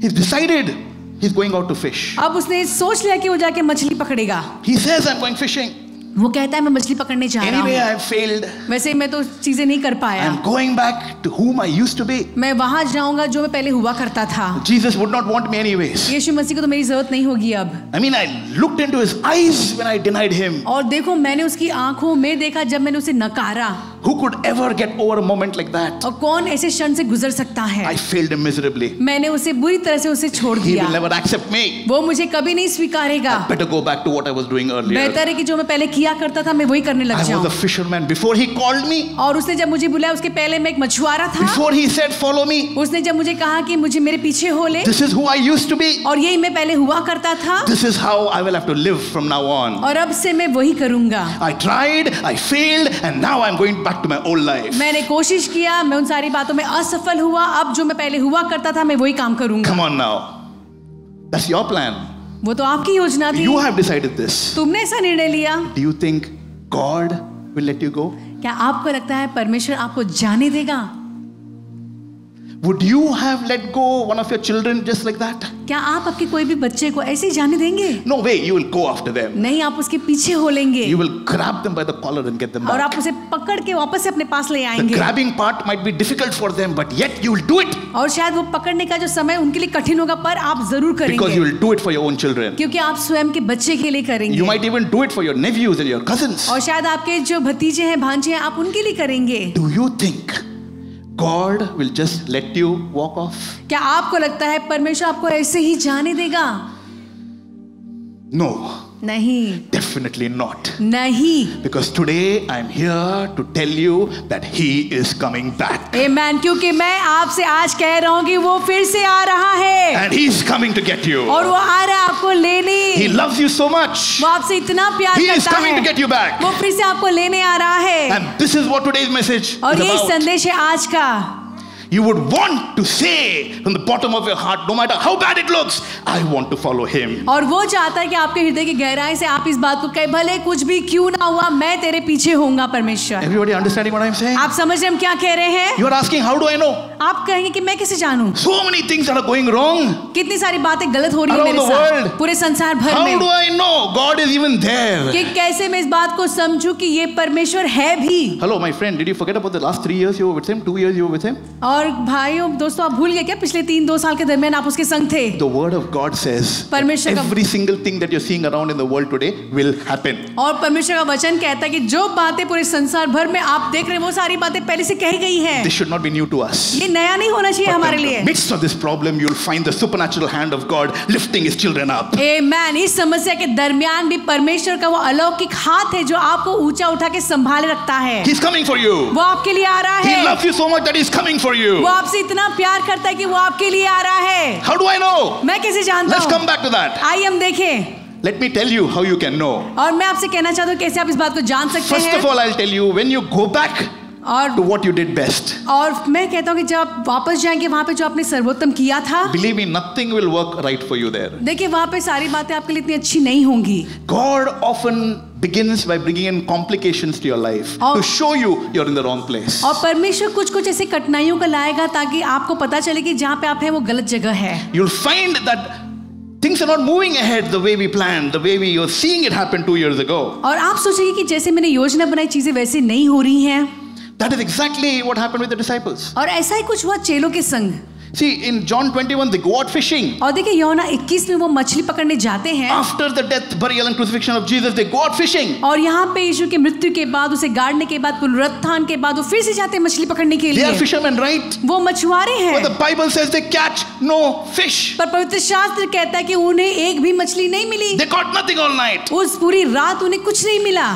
he's decided he's going out to fish. अब उसने सोच लिया कि वो जाके मछली पकड़ेगा। He says, I'm going fishing. वो कहता है मैं मछली पकड़ने जा रहा Anyway, हूँ। I have failed. वैसे मैं तो चीजें नहीं कर पाया। I'm going back to whom I used to be. मैं वहां जाऊंगा जो मैं पहले हुआ करता था। Jesus would not want me anyways. यीशु मसीह को तो मेरी जरूरत नहीं होगी अब। I mean, I looked into his eyes when I denied him. और देखो मैंने उसकी आंखों में देखा जब मैंने उसे नकारा। Who could ever get over a moment like that? और कौन ऐसे क्षण से गुजर सकता है। I failed him miserably. मैंने उसे बुरी तरह से उसे छोड़ He दिया। will never accept me. वो मुझे कभी नहीं स्वीकारेगा। Better go back to what I was doing earlier. बेहतर है कि जो मैं पहले किया करता था मैं वही करने लग I was जाऊं। a fisherman before he called me. और उसने जब मुझे बुलाया उसके पहले मैं एक मछुआरा था। Before he said, follow me. उसने जब मुझे कहा कि मुझे मेरे पीछे हो ले, This is who I used to be. और यही मैं पहले हुआ करता था, This is how I will have to live from now on. और अब से मैं वही करूंगा। I tried, I failed, and now I'm going back to my old life. मैंने कोशिश किया, मैं उन सारी बातों में असफल हुआ, अब जो मैं पहले हुआ करता था मैं वही काम करूंगा। Come on now. That's your plan. वो तो आपकी योजना थी। You have decided this. तुमने ऐसा निर्णय लिया। Do you think God will let you go? क्या आपको लगता है परमेश्वर आपको जाने देगा? Would you have let go one of your children just like that? क्या आप आपके कोई भी बच्चे को ऐसे ही जाने देंगे? No way, you will go after them. नहीं, आप उसके पीछे हो लेंगे You will grab them by the collar and get them और back. आप उसे पकड़ के वापस से अपने पास ले The आएंगे। grabbing part might be difficult for them, but yet you will do it और शायद वो पकड़ने का जो समय उनके लिए कठिन होगा, पर आप जरूर because you करेंगे will do it for your own children. क्योंकि आप स्वयं के बच्चे के लिए You करेंगे might even do it for your nephews and your cousins. और शायद आपके जो भतीजे हैं, भांजे हैं, आप उनके लिए करेंगे। Do you think God will just let you walk off? क्या आपको लगता है परमेश्वर आपको ऐसे ही जाने देगा? No, नहीं, definitely not. नहीं। Because today I'm here to tell you that He is coming back. आमेन। क्योंकि मैं आपसे आज कह रहा हूँ कि वो फिर से आ रहा है And He's coming to get you. और वो आ रहा है आपको लेने। He loves you so much. वो आपसे इतना प्यार He is करता coming to है, get you back. वो फिर से आपको लेने आ रहा है। And this is what today's message और is ये about. संदेश है आज का। You would want to say from the bottom of your heart, no matter how bad it looks, I want to follow Him. और वो चाहता है कि आपके हृदय की गहराई से आप इस बात को कहे, भले कुछ भी क्यों ना हुआ, मैं तेरे पीछे होऊंगा परमेश्वर। Everybody understanding what I'm saying? आप समझ रहे हम क्या कह रहे हैं? You are asking, how do I know? आप कहेंगे कि मैं कैसे जानूं? So many things that are going wrong. कितनी सारी बातें गलत हो रही है Around मेरे the साथ, world. पूरे संसार भर How में। do I know God is even there? कि कैसे मैं इस बात को समझूं कि ये परमेश्वर है भी। Hello, my friend. Did you forget about the last 3 years you were with Him? 2 years you were with Him? और भाइयों दोस्तों, आप भूल गए क्या पिछले 3-2 साल के दरमियान आप उसके संग थे? The Word of God says परमेश्वर का every single thing that you're seeing around in the world today will happen. और परमेश्वर का वचन कहता है कि जो बातें पूरे संसार भर में आप देख रहे हैं, वो सारी बातें पहले से कही गई हैं। This should not be new to us. ये नया नहीं होना चाहिए But हमारे in लिए। the midst of this problem, you'll find the supernatural hand of God lifting His children up. आमेन। इस समस्या के दरमियान भी परमेश्वर का वो अलौकिक हाथ है जो आपको ऊंचा उठा के संभाले रखता है। He's coming for you. वो आपके लिए आ रहा He है। loves you so much that He's coming for you. वो आपसे इतना प्यार करता है कि वो आपके लिए आ रहा है। How do I know? मैं कैसे जानता Let's come हूँ? back to that. आइए हम देखें। Let me tell you how you can know. और मैं आपसे कहना चाहता हूँ कैसे आप इस बात को जान सकते First of हैं। all, I'll tell you when you go back to और what you did best. और मैं कहता हूँ कि जब आप वापस जाएंगे वहां पे जो आपने सर्वोत्तम किया था, Believe me, nothing will work right for you there. देखिए वहां पे सारी बातें आपके लिए इतनी अच्छी नहीं होंगी। God often begins by bringing in complications to your life और- to show you you're in the wrong place. और परमेश्वर कुछ कुछ ऐसी कठिनाइयों को लाएगा ताकि आपको पता चले कि जहाँ पे आप हैं वो गलत जगह है। You'll find that things are not moving ahead the way we planned, the way we were seeing it happen 2 years ago. और आप सोचेंगे कि जैसे मैंने योजना बनाई चीजें वैसे नहीं हो रही हैं। That is exactly what happened with the disciples. और ऐसा ही कुछ हुआ चेलों के संग। See, in John 21, they go out fishing. और देखिए यूहन्ना 21 में वो मछली पकड़ने जाते हैं। After the death, burial, and crucifixion of Jesus, they go out fishing. और यहाँ पे यीशु की मृत्यु के बाद, उसे गाड़ने के बाद, पुनरुत्थान के बाद वो फिर से जाते हैं मछली पकड़ने के They are लिए। fishermen, right? वो मछुआरे हैं। But the Bible says they catch no fish. पर पवित्र शास्त्र कहता है कि उन्हें एक भी मछली नहीं मिली। They caught nothing all night. उस पूरी रात उन्हें कुछ नहीं मिला।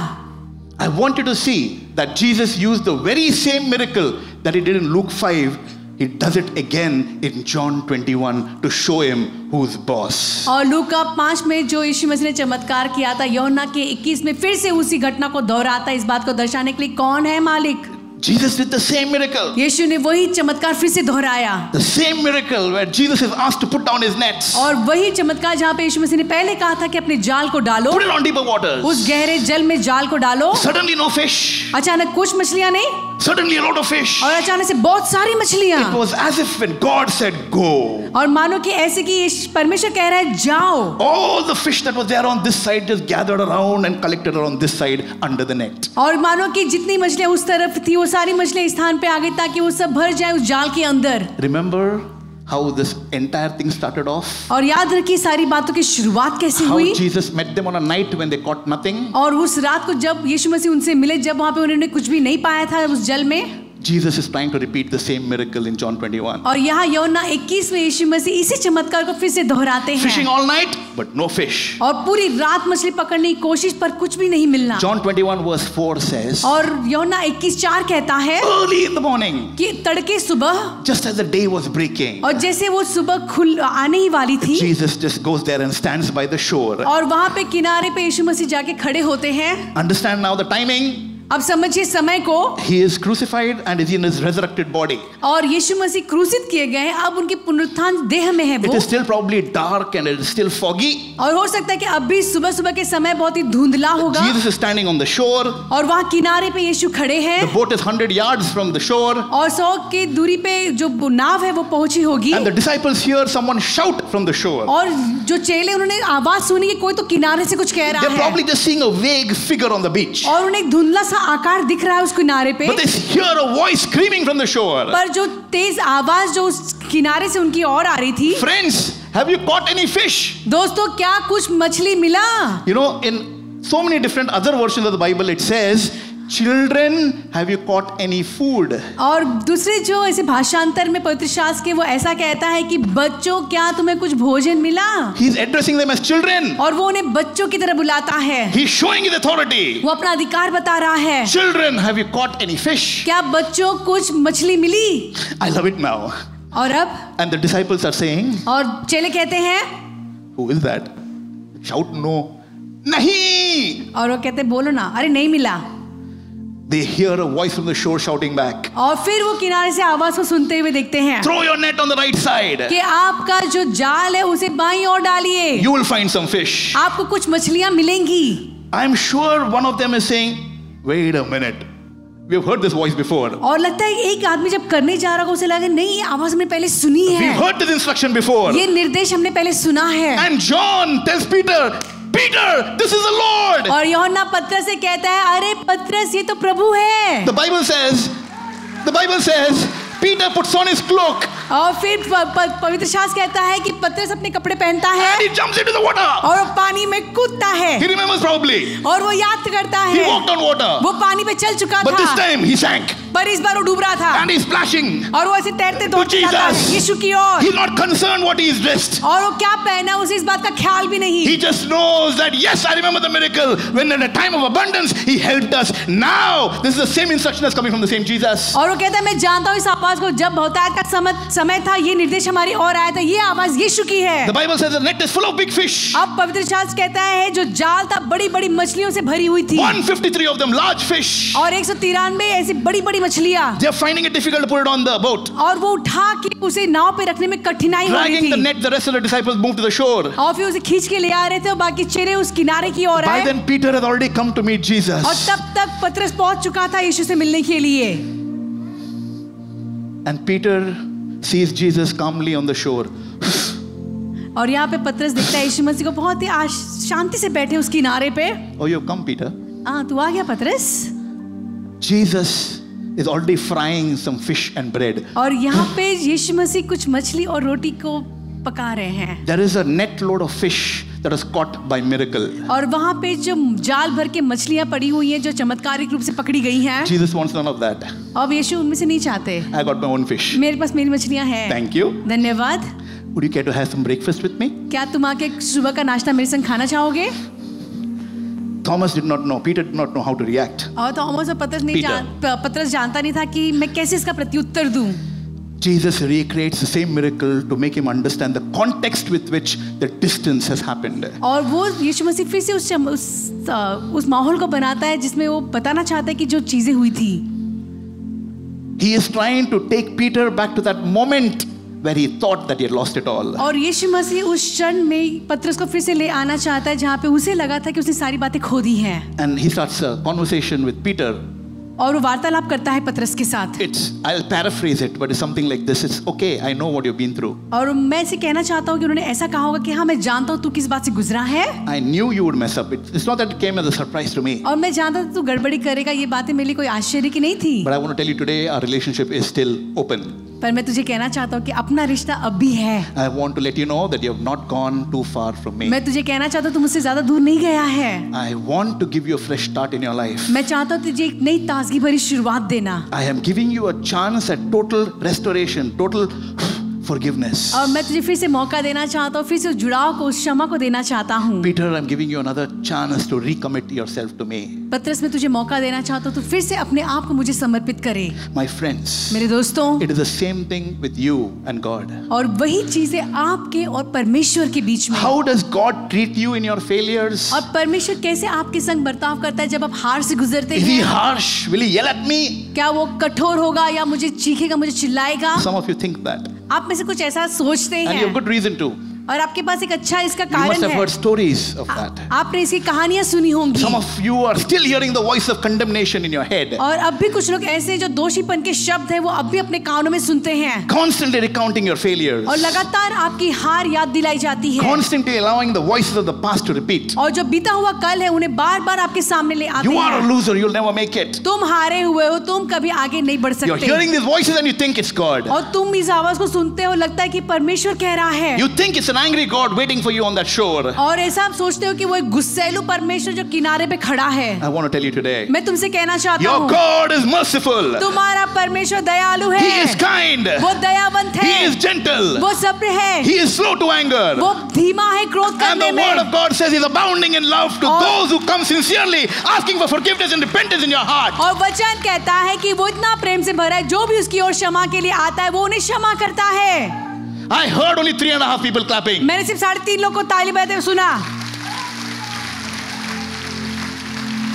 I want you to see that Jesus used the very same miracle that He did in Luke 5. He does it again in John 21 to show him who's boss. और लूका 5 में जो यीशु मसीह ने चमत्कार किया था, यूहन्ना के 21 में फिर से उसी घटना को दोहराता है इस बात को दर्शाने के लिए कौन है मालिक। Jesus did the same miracle. यीशु ने वही चमत्कार फिर से दोहराया। The same miracle where Jesus is asked to put down his nets. और वही चमत्कार जहाँ पे यीशु मसीह ने पहले कहा था कि अपने जाल को डालो, Put it on deeper waters. उस गहरे जल में जाल को डालो। Suddenly no fish. अचानक कुछ मछलियां नहीं Suddenly a lot of fish. और अचानक से बहुत सारी मछलियां। It was as if when God said go, और मानो कि ऐसे कि परमेश्वर कह रहा है जाओ। all the fish that was there on this side just gathered around and collected around this side under the net. और मानो कि जितनी मछलियां उस तरफ थी वो सारी मछलियां स्थान पे आ गई ताकि वो सब भर जाए उस जाल के अंदर। Remember how this entire thing started off? और याद रखिए सारी बातों की शुरुआत कैसे How हुई। Jesus met them on a night when they caught nothing. और उस रात को जब यीशु मसीह उनसे मिले, जब वहां पे उन्होंने कुछ भी नहीं पाया था उस जल में। Jesus is trying to repeat the same miracle in John 21. और यहाँ यूहन्ना 21 में यीशु मसीह इसी चमत्कार को फिर से दोहराते Fishing हैं। all night, but no fish. और पूरी रात मछली पकड़ने की कोशिश पर कुछ भी नहीं मिलना। John 21 verse 4 says, और यूहन्ना 21:4 कहता है early in the morning, कि तड़के सुबह, just as the day was breaking, और जैसे वो सुबह आने ही वाली थी, Jesus just goes there and stands by the shore. और वहां पे किनारे पे यीशु मसीह जाके खड़े होते हैं। Understand now the timing? अब समझिए समय को। He is crucified and is in his resurrected body. और यीशु मसीह क्रूसित किए गए हैं, अब उनकी पुनरुत्थान देह में है It वो। is still probably dark and it is still foggy. और हो सकता है कि अभी सुबह सुबह के समय बहुत ही धुंधला होगा। Jesus is standing on the shore. और वहाँ किनारे पे यीशु खड़े हैं। The boat is 100 yards from the shore. और 100 की दूरी पे जो नाव है वो पहुंची होगी। And the disciples hear someone shout from the shore. और जो चेले उन्होंने आवाज सुनी कि कोई तो किनारे से कुछ कह रहा They're है। probably just seeing a vague figure on the beach. और उन्हें एक धुंधला सा आकार दिख रहा है उस किनारे पे। But they hear a voice screaming from the shore. पर जो तेज आवाज जो उस किनारे से उनकी ओर आ रही थी। Friends, have you caught any fish? दोस्तों क्या कुछ मछली मिला? You know, in so many different other versions of the Bible, it says, "Children, have you caught any food?" और दूसरे जो ऐसे भाषांतर में पवित्र शास्त्र के वो ऐसा कहता है कि बच्चों क्या तुम्हें कुछ भोजन मिला? He's addressing them as children. और वो उन्हें बच्चों की तरह बुलाता है। He's showing his authority. वो अपना अधिकार बता रहा है। Children, have you caught any fish? क्या बच्चों कुछ मछली मिली? I love it now. और अब And the disciples are saying, और चेले कहते हैं, "Who is that?" Shout no. Nahi! और वो कहते बोलो ना, अरे नहीं मिला। They hear a voice from the shore shouting back, और फिर वो किनारे से आवाज को सुनते हुए देखते हैं "Throw your net on the right side. कि आपका जो जाल है उसे बाईं ओर डालिए, You will find some fish." आपको कुछ मछलियां मिलेंगी। I'm sure one of them is saying, "Wait a minute. We have heard this voice before. और लगता है एक आदमी जब करने जा रहा होगा उसे लगे नहीं ये आवाज हमने पहले सुनी We've है, heard this instruction before." ये निर्देश हमने पहले सुना है। And John tells Peter, "Peter, this is the Lord." और यूहन्ना पतरस से कहता है अरे पतरस ये तो प्रभु है। The Bible says, Peter puts on his cloak और फिर पवित्र शास्त्र कहता है कि पतरस अपने कपड़े पहनता है and he jumps into the water. और वो पानी में कूदता है। He remembers probably. और वो याद करता He है walked on water. वो पानी पे चल चुका But this था, time he sank पर इस बार वो डूब रहा था and he's splashing. और वो ऐसे तैरते दौड़ते Jesus. जाता है यीशु की ओर। He's not concerned what he is dressed. और वो क्या पहना उसे इस बात का ख्याल भी नहीं। He just knows that, yes, I remember the miracle when in a time of abundance he helped us. Now this is the same instruction that's coming from the same Jesus. और वो कहता है मैं जानता हूँ इस आवाज को, जब बहुतायत का समय था ये निर्देश हमारी ओर आया था, ये आवाज यीशु की है। The Bible says the net is full of big fish. अब पवित्र शास्त्र कहता है जो जाल था बड़ी बड़ी मछलियों से भरी हुई थी 153 of them large fish. और 193 ऐसी बड़ी बड़ी मछलियां, They are finding it difficult to put it on the boat. और वो उठा के उसे नाव पे रखने में कठिनाई हो रही Dragging the थी। net, the rest of the disciples moved to the shore. और फिर उसे खींच के ले आ रहे थे और बाकी चेले उस किनारे की ओर By आए। then Peter had already come to meet Jesus. और तब तक पतरस पहुंच चुका था यीशु से मिलने के लिए। And Peter sees Jesus calmly on the shore. और यहाँ पे पतरस देखता है यीशु मसीह को बहुत ही शांति से बैठे उस किनारे पे। "Oh, you've come, Peter." तू आ गया पतरस। Jesus is already frying some fish and bread. और यहाँ पे यीशु मसीह कुछ मछली और रोटी को पका रहे हैं। There is a net load of fish that was caught by miracle. और वहाँ पे जो जाल भर के मछलियाँ पड़ी हुई हैं जो चमत्कारिक रूप से पकड़ी गई हैं। Jesus wants none of that. अब यीशु उनमें से नहीं चाहते। I got my own fish. मेरे पास मेरी मछलियाँ हैं। Thank you. धन्यवाद। Would you care to have some breakfast with me? क्या तुम आके सुबह का नाश्ता मेरे संग खाना चाहोगे? Thomas did not know. Peter did not know how to react. और थॉमस और पतरस जानता नहीं था कि मैं कैसे इसका प्रत्युत्तर दूं। Jesus recreates the same miracle to make him understand the context with which the distance has happened. और वो यीशु मसीह फिर से उस माहौल को बनाता है जिसमें वो बताना चाहता है कि जो चीजें हुई थी। He is trying to take Peter back to that moment where he thought that he had lost it all. और यीशु मसीह उस क्षण में पतरस को फिर से ले आना चाहता है जहाँ पे उसे लगा था कि उसने सारी बातें खो दी हैं। And he starts a conversation with Peter. और वो वार्तालाप करता है पतरस के साथ। I'll paraphrase it, but it's something like this. It's okay. I know what you've been through. और मैं इसे कहना चाहता हूँ कि उन्होंने ऐसा कहा होगा कि हाँ मैं जानता हूँ तू किस बात से गुजरा है। I knew you would mess up. It's not that it came as a surprise to me. और मैं जानता था तू गड़बड़ी करेगा, ये बातें मेरे लिए कोई आश्चर्य की नहीं थी। But I want to tell you today, our relationship is still open. पर मैं तुझे कहना चाहता हूँ कि अपना रिश्ता अब भी है। I want to let you know that you have not gone too far from me. मैं तुझे कहना चाहता हूँ तू मुझसे ज्यादा दूर नहीं गया है। I want to give you a fresh start in your life. मैं चाहता हूँ तुझे एक नई ताजगी भरी शुरुआत देना। I am giving you a chance at total restoration, total forgiveness. और मैं तुझे फिर से मौका देना चाहता हूँ, फिर से उस जुड़ाव को, उस क्षमा को देना चाहता हूँ। Peter, I'm giving you another chance to recommit yourself to me. पतरस, मैं तुझे मौका देना चाहता हूँ, तू फिर से अपने आप को मुझे समर्पित करे। My friends, मेरे दोस्तों, it is the same thing with you and God. और वही चीजें आपके और परमेश्वर के बीच में। How does God treat you in your failures? और परमेश्वर कैसे आपके संग बर्ताव करता है जब आप हार से गुजरते Is he हैं? harsh? Will he yell at me? क्या वो कठोर होगा या मुझे चीखेगा, मुझे चिल्लाएगा? Some of you think that. आप में से कुछ ऐसा सोचते And you हैं have good reason to. और आपके पास एक अच्छा इसका You must कारण have है। heard stories of that. आपने इसकी कहानियां सुनी होंगी। Some of you are still hearing the voice of condemnation in your head. और अब भी कुछ लोग ऐसे हैं जो दोषीपन के शब्द हैं वो अब भी अपने कानों में सुनते हैं। Constantly recounting your failures. और लगातार आपकी हार याद दिलाई जाती है। Constantly allowing the voices of the past to repeat. और जो बीता हुआ कल है उन्हें बार बार आपके सामने ले आते You are a हैं। loser. You'll never make it. तुम हारे हुए हो, तुम कभी आगे नहीं बढ़ You're सकते। hearing these voices and you think it's God. और तुम इस आवाज को सुनते हो, लगता है कि परमेश्वर कह रहा है। You think it's an angry God waiting for you on that shore. और ऐसा आप सोचते हो कि वो एक गुस्सैलू परमेश्वर जो किनारे पे खड़ा है। I want to tell you today. मैं तुमसे कहना चाहता Your हूँ, God is merciful. तुम्हारा परमेश्वर दयालु है। He is kind. वो दयावंत He है। is gentle. वो सब्र है। He is slow to anger. वो धीमा है क्रोध And करने the word में। of God says He's abounding in love to और- those who come sincerely, asking for forgiveness and repentance in your heart. और वचन कहता है कि वो इतना प्रेम से भरा है, जो भी उसकी ओर क्षमा के लिए आता है वो उन्हें क्षमा करता है। I heard only 3.5 people clapping. मैंने सिर्फ 3.5 लोग को ताली बजाते हुए सुना।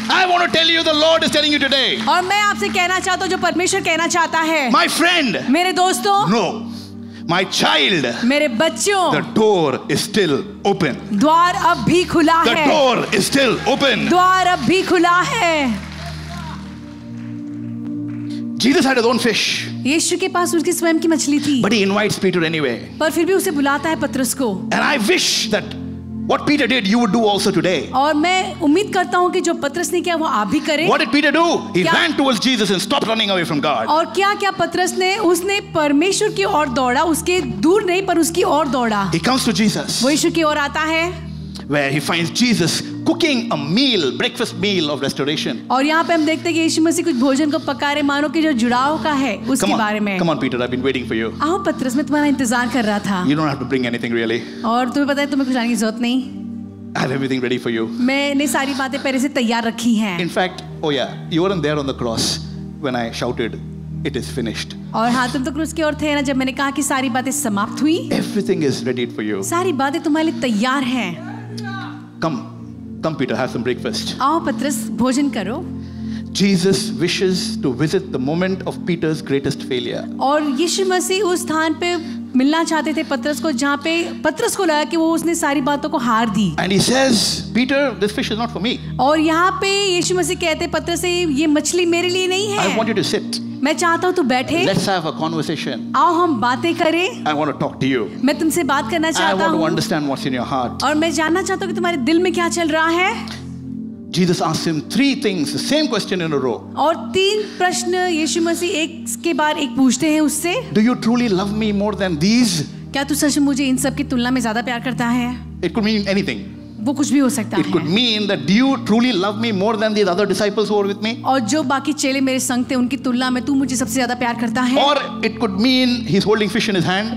I want to tell you, the Lord is telling you today. और मैं आपसे कहना चाहता हूँ जो परमेश्वर कहना चाहता है। My friend, मेरे दोस्तों, no. My child, मेरे बच्चों, the door is still open. द्वार अब भी खुला The है। door is still open. द्वार अब भी खुला है। Jesus had his own fish, यीशु के पास उसकी स्वयं की मछली थी, but he invites Peter anyway. पर फिर भी उसे बुलाता है पतरस को। And I wish that what Peter did, you would do also today. और मैं उम्मीद करता हूँ कि जो पतरस ने किया वो आप भी करें। What did Peter do? He क्या- ran towards Jesus and stopped running away from God. और क्या क्या पतरस ने, उसने परमेश्वर की ओर दौड़ा, उसके दूर नहीं पर उसकी ओर दौड़ा। He comes to Jesus, वो यीशु की ओर आता है where he finds Jesus cooking a meal, breakfast meal of restoration. और यहाँ पे हम देखते हैं कि यीशु मसीह कुछ भोजन को पका रहे, मानो कि जो जुड़ाव का है उसके बारे में। Come on, Peter, I've been waiting for you. आओ पतरस, मैं तुम्हारा इंतजार कर रहा था। You don't have to bring anything really. और तुम्हें पता है तुम्हें कुछ आने की जरूरत नहीं, I have everything ready for you. मैंने सारी बातें पहले से तैयार रखी हैं। In fact, oh yeah, you weren't there on the cross when I shouted, "It is finished." और हाँ, तुम तो क्रूस की ओर थे ना जब मैंने कहा कि सारी बातें समाप्त हुई। Everything is ready for you. सारी बातें तुम्हारे लिए तैयार हैं। Come, Peter, have some breakfast. आओ पतरस, भोजन करो। Jesus wishes to visit the moment of Peter's greatest failure. और यीशु मसीह उस स्थान पे मिलना चाहते थे पतरस को जहाँ पे पतरस को लगा कि वो उसने सारी बातों को हार दी। And he says, Peter, this fish is not for me. और यहाँ पे यीशु मसीह कहते पतरस से, ये मछली मेरे लिए नहीं I want है, you to sit. मैं चाहता हूँ तू बैठे, Let's have a conversation. आओ हम बातें करें। I want to talk to you. मैं तुमसे बात करना I चाहता want to हूँ understand what's in your heart. और मैं जानना चाहता हूँ कि तुम्हारे दिल में क्या चल रहा है। Jesus asks him 3 things, the same question in a row. और 3 प्रश्न यीशु मसीह एक के बाद एक पूछते हैं उससे। Do you truly love me more than these? क्या तू सच में मुझे इन सब की तुलना में ज्यादा प्यार करता है? It could mean anything. वो कुछ भी हो सकता It could है। mean that do you truly love me more than these other disciples who are with me? और जो बाकी चेले मेरे संग थे उनकी तुलना में तू मुझे सबसे ज्यादा प्यार करता है। Or it could mean he's holding fish in his hand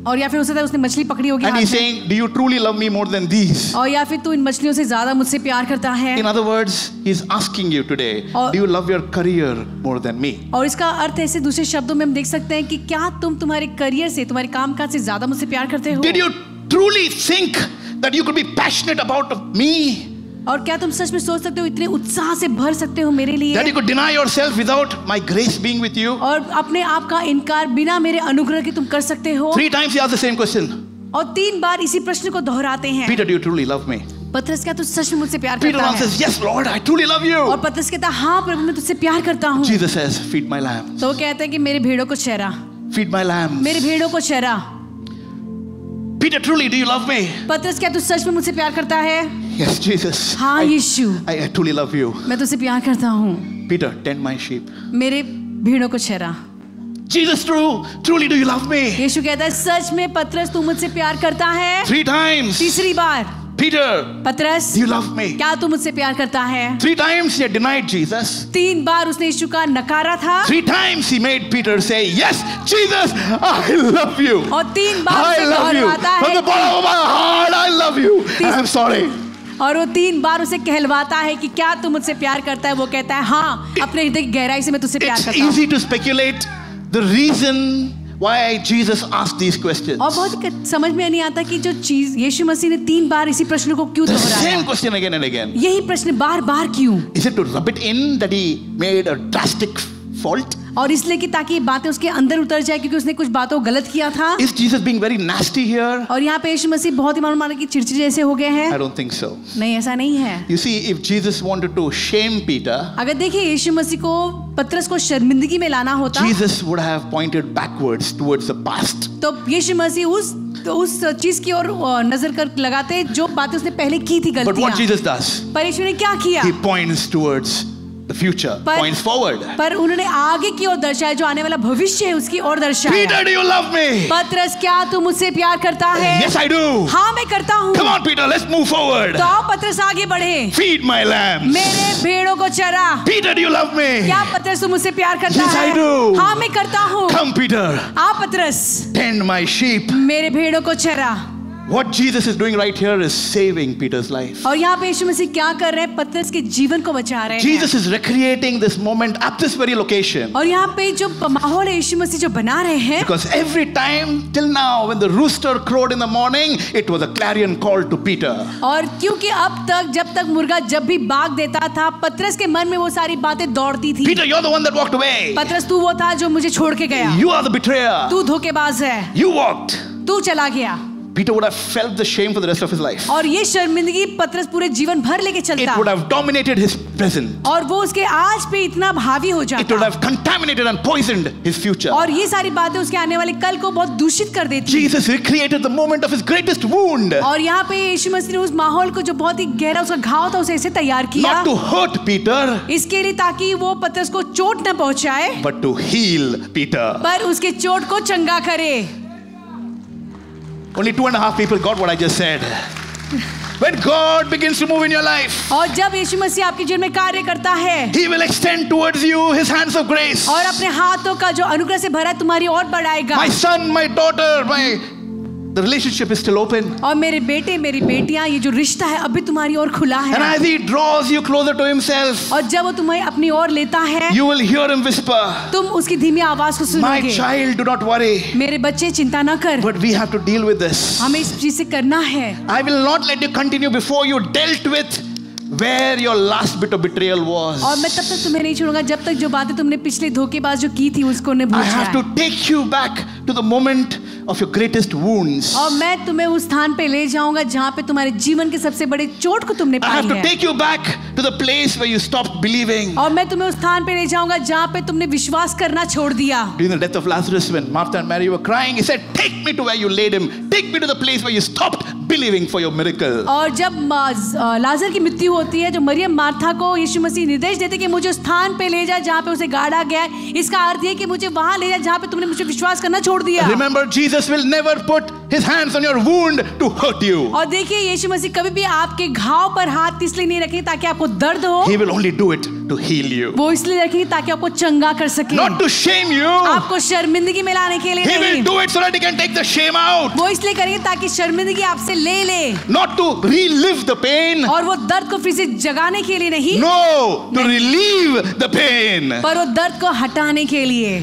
और या फिर हो सकता है उसने मछली पकड़ी होगी and हाथ he's में। saying, do you truly love me more than these? और या फिर तू इन मछलियों से ज्यादा मुझसे प्यार करता है। In other words, he's asking you today, और- do you love your career more than me? और इसका अर्थ ऐसे दूसरे शब्दों में हम देख सकते हैं कि क्या तुम तुम्हारे करियर से, तुम्हारे कामकाज से ज्यादा मुझसे प्यार करते हो? Did you truly think that you could be passionate about me? और क्या तुम सच में सोच सकते हो, इतने उत्साह से भर सकते हो मेरे लिए, That you could deny yourself without my grace being with you? और अपने आप का इनकार बिना मेरे अनुग्रह के तुम कर सकते हो? 3 times he asked the same question. और 3 बार इसी प्रश्न को दोहराते हैं। Peter, do you truly love me? पतरस, क्या तू सच में मुझसे प्यार Peter करता है? answers, yes, Lord, I truly love you. और पतरस कहता है, हाँ प्रभु, मैं तुझसे प्यार करता हूँ। Jesus says, feed my lambs. तो वो कहते हैं कि मेरे भेड़ों को चरा, Feed my lambs. मेरे भेड़ों को चरा। Peter, truly, do you love me? पतरस, क्या तू सच में मुझसे प्यार करता है? Yes, Jesus. हाँ यीशु, I truly love you. मैं तुझसे प्यार करता हूँ। Peter, tend my sheep. मेरे भेड़ों को चरा। Jesus, truly, do you love me? यीशु कहता है, सच में पतरस तू मुझसे प्यार करता है? 3 times. तीसरी बार Peter, पतरस, do you love me? क्या तू मुझसे प्यार करता है? 3 times he had denied Jesus. 3 बार उसने यीशु का नकारा था 3 times he made Peter say, yes, Jesus, I love you. और 3 बार I उसे love you. कहलवाता From the है bottom of my heart, I love you. And I'm sorry. और वो 3 बार उसे कहलवाता है कि क्या तू मुझसे प्यार करता है? वो कहता है हाँ, अपने हृदय की गहराई से मैं तुझसे प्यार It's करता हूँ। easy to speculate the reason why Jesus asked these questions. और बहुत समझ में नहीं आता कि जो चीज यीशु मसीह ने 3 बार इसी प्रश्न को क्यों The दोहराया? same question again and again. यही प्रश्न बार बार क्यों? Is it to rub it in that he made a drastic fault? और इसलिए कि ताकि ये बातें उसके अंदर उतर जाए क्योंकि उसने कुछ बातों को गलत किया था। Is Jesus being very nasty here? और यहाँ पे यीशु मसीह बहुत ही मानो कि चिड़चिड़े जैसे हो गए हैं। I don't think so. नहीं, ऐसा नहीं है। You see, if Jesus wanted to shame Peter, अगर देखिए यीशु मसीह को पतरस को शर्मिंदगी में लाना होता Jesus would have pointed backwards towards the past. तो यीशु मसीह उस चीज की ओर नजर कर लगाते जो बातें उसने पहले की थी But what गलतियां। Jesus does, पर यीशु ने क्या किया? he points towards the future, points forward. पर उन्होंने आगे की ओर दर्शाया, जो आने वाला भविष्य है उसकी ओर दर्शाया। Peter, do you love me? पतरस, क्या तू मुझसे प्यार करता है? Yes, I do. हाँ, मैं करता हूँ। Come on, Peter, let's move forward. तो आओ पतरस आगे बढ़े। Feed my lambs. मेरे भेड़ों को चरा। Peter, do you love me? क्या पतरस तू मुझसे प्यार करता Yes, है? I do. हाँ, मैं करता हूँ। Come, Peter, आ पतरस, tend my sheep. मेरे भेड़ों को चरा। What Jesus is doing right here is saving Peter's life. और यहाँ पे यीशु मसीह क्या कर रहे हैं? पतरस के जीवन को बचा रहे हैं। Jesus is recreating this moment at this very location. और यहाँ पे जो माहौल है यीशु मसीह जो बना रहे हैं, Because every time till now when the rooster crowed in the morning, it was a clarion call to Peter. और क्योंकि अब तक जब तक मुर्गा जब भी बाग देता था, पतरस के मन में वो सारी बातें दौड़ती थी। Peter, you're the one that walked away. पतरस, तू वो था जो मुझे छोड़ के गया। You are the betrayer. तू धोखेबाज है। You walked. तू चला गया। Peter would have felt the shame for the rest of his life. और ये शर्मिंदगी पतरस पूरे जीवन भर लेके It चलता। would have dominated his present. और वो उसके आज पे इतना भावी हो It would जाता। have contaminated and poisoned his future. और ये सारी बातें उसके आने वाले कल को बहुत दूषित कर देती। Jesus recreated the moment of his greatest wound. और यहाँ पे यीशु मसीह ने उस माहौल को जो बहुत ही गहरा उसका घाव था उसे ऐसे तैयार किया, Not to hurt Peter, इसके लिए ताकि वो पतरस को चोट न पहुंचाए, but to heal Peter. पर उसके चोट को चंगा करे। Only 2.5 people got what I just said. When God begins to move in your life, और जब यीशु मसीह आपके जीवन में कार्य करता है, He will extend towards you His hands of grace. और अपने हाथों का जो अनुग्रह से भरा तुम्हारी ओर बढ़ाएगा। My son, my daughter, the relationship is still open. और मेरे बेटे मेरी बेटियां, ये जो रिश्ता है अभी तुम्हारी ओर खुला And है। as He draws you closer to Himself, और जब वो तुम्हें अपनी ओर लेता है, you will hear Him whisper, तुम उसकी धीमी आवाज को my सुनोगे। child, do not worry. मेरे बच्चे, चिंता ना कर, But we have to deal with this. हमें इस चीज से करना है। I will not let you continue before you dealt with where your last bit of betrayal was. और मैं तब तक तुम्हें नहीं छोड़ूंगा जब तक जो बातें तुमने पिछले धोखेबाज जो की थी उसको न I भूल have जाए। to take you back to the moment of your greatest wounds. और मैं तुम्हें उस स्थान पे ले जाऊंगा जहाँ पे तुम्हारे जीवन के सबसे बड़े चोट को तुमने I पाई have to है। take you back to the place where you stopped believing. और मैं तुम्हें उस स्थान पे ले जाऊंगा जहाँ पे तुमने विश्वास करना छोड़ दिया। During the death of Lazarus, when Martha and Mary were crying, He said, take me to where you laid him. Take me to the place where you stopped believing for your miracle. और जब लाजर की मृत्यु होती है, जो Maryam Martha को यीशु मसीह निर्देश देते कि मुझे उस स्थान पे ले जा जहाँ पे उसे गाड़ा गया है, इसका अर्थ है कि मुझे वहां ले जा जहाँ पे तुमने मुझे विश्वास करना छोड़ दिया। Remember, Jesus will never put His hands on your wound to hurt you. और देखिए यीशु मसीह कभी भी आपके घाव पर हाथ इसलिए नहीं रखेंगे ताकि आपको दर्द हो, He will only do it to heal you. वो इसलिए रखेंगे ताकि आपको चंगा कर सके, Not to shame you. आपको शर्मिंदगी में लाने के लिए He will नहीं। do it so that He can take the shame out. वो इसलिए करेंगे ताकि शर्मिंदगी आपसे ले ले, Not to relive the pain. और वो दर्द को फिर से जगाने के लिए नहीं, No, to relieve the pain. पर वो दर्द को हटाने के लिए।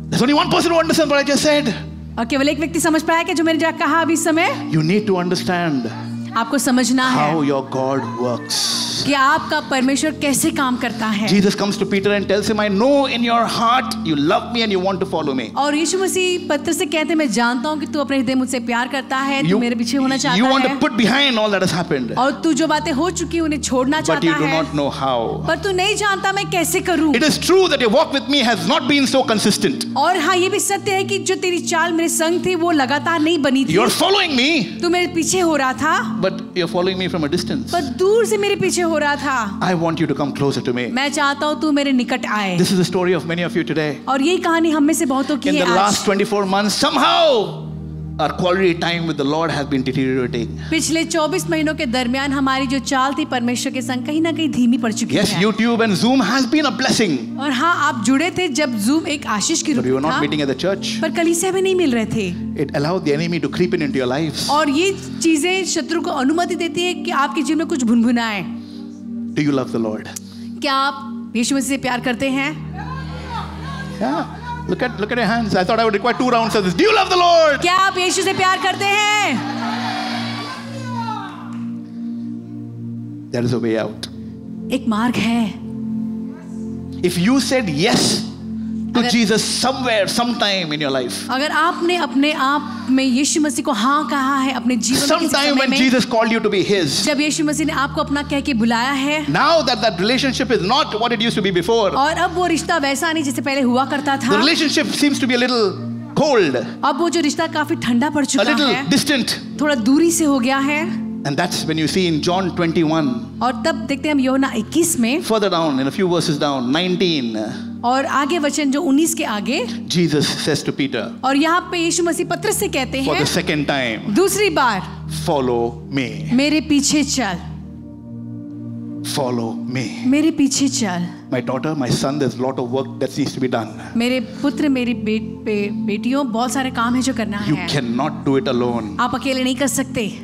There's only one person who understands what I just said. और केवल एक व्यक्ति समझ पाया कि जो मैंने कहा अभी समय, You need to understand आपको समझना how है your God works. कि आपका परमेश्वर कैसे काम करता है। Jesus comes to Peter and tells him, I know in your heart you love me and you want to follow me. और यीशु मसीह पतरस से कहते हैं, मैं जानता हूँ कि तू अपने हृदय मुझसे प्यार करता है, तू मेरे पीछे होना you चाहता want है, to put behind all that has happened. और तू जो बातें हो चुकी उन्हें छोड़ना But you चाहता do है, not know how. पर तू नहीं जानता मैं कैसे करूँ। It is true that your walk with me has not been so consistent. और हाँ, ये भी सत्य है कि जो तेरी चाल मेरे संग थी वो लगातार नहीं बनी थी। You're following me, तू मेरे पीछे हो रहा था, but you're following me from a distance. पर दूर से मेरे पीछे हो रहा था। I want you to come closer to me. मैं चाहता हूँ तू मेरे निकट आए। This is the story of many of you today. और यही कहानी हम में से बहुतों की In है the आज। last 24 months, somehow our quality time with the Lord has been deteriorating. पिछले 24 महीनों के दरमियान हमारी जो चाल थी परमेश्वर के संग कहीं ना कहीं धीमी पड़ चुकी Yes, है। YouTube and Zoom has been a blessing. और हाँ, आप जुड़े थे जब Zoom एक आशीष की But रूप we were में not था, meeting at the church. पर कलीसिया में नहीं मिल रहे थे। It allowed the enemy to creep into your lives. और ये चीजें शत्रु को अनुमति देती है कि आपके जीवन में कुछ भुनभुनाए। Do you love the Lord? क्या आप यीशु मसीह से प्यार करते हैं? Yeah. Look at your hands. I thought I would require 2 rounds of this. Do you love the Lord? क्या आप यीशु से प्यार करते हैं? There is a way out. एक मार्ग है। If you said yes to अगर- Jesus somewhere, sometime in your life, अगर आपने अपने आप में यीशु मसीह को हाँ कहा है अपने जीवन के किसी sometime समय when में, Jesus called you to be His, जब यीशु मसीह ने आपको अपना कह के बुलाया है, now that relationship is not what it used to be before, और अब वो रिश्ता वैसा नहीं जैसे पहले हुआ करता the था, relationship seems to be a little cold, अब वो जो रिश्ता काफी ठंडा पड़ a चुका little है, distant. थोड़ा दूरी से हो गया है। And that's when you see in John 21, और तब देखते हैं हम यूहन्ना 21 में, further down, in a few verses down, 19, और आगे वचन जो 19 के आगे, Jesus says to Peter, और यहाँ पे यीशु मसीह पत्रस से कहते for हैं the second time, दूसरी बार, follow me, मेरे पीछे चल, follow me. मेरे पीछे चल। My daughter, my son, there's a lot of work that needs to be done. मेरे पुत्र, मेरी बेटियों, बहुत सारे काम है जो करना You है। cannot do it alone. आप अकेले नहीं कर सकते,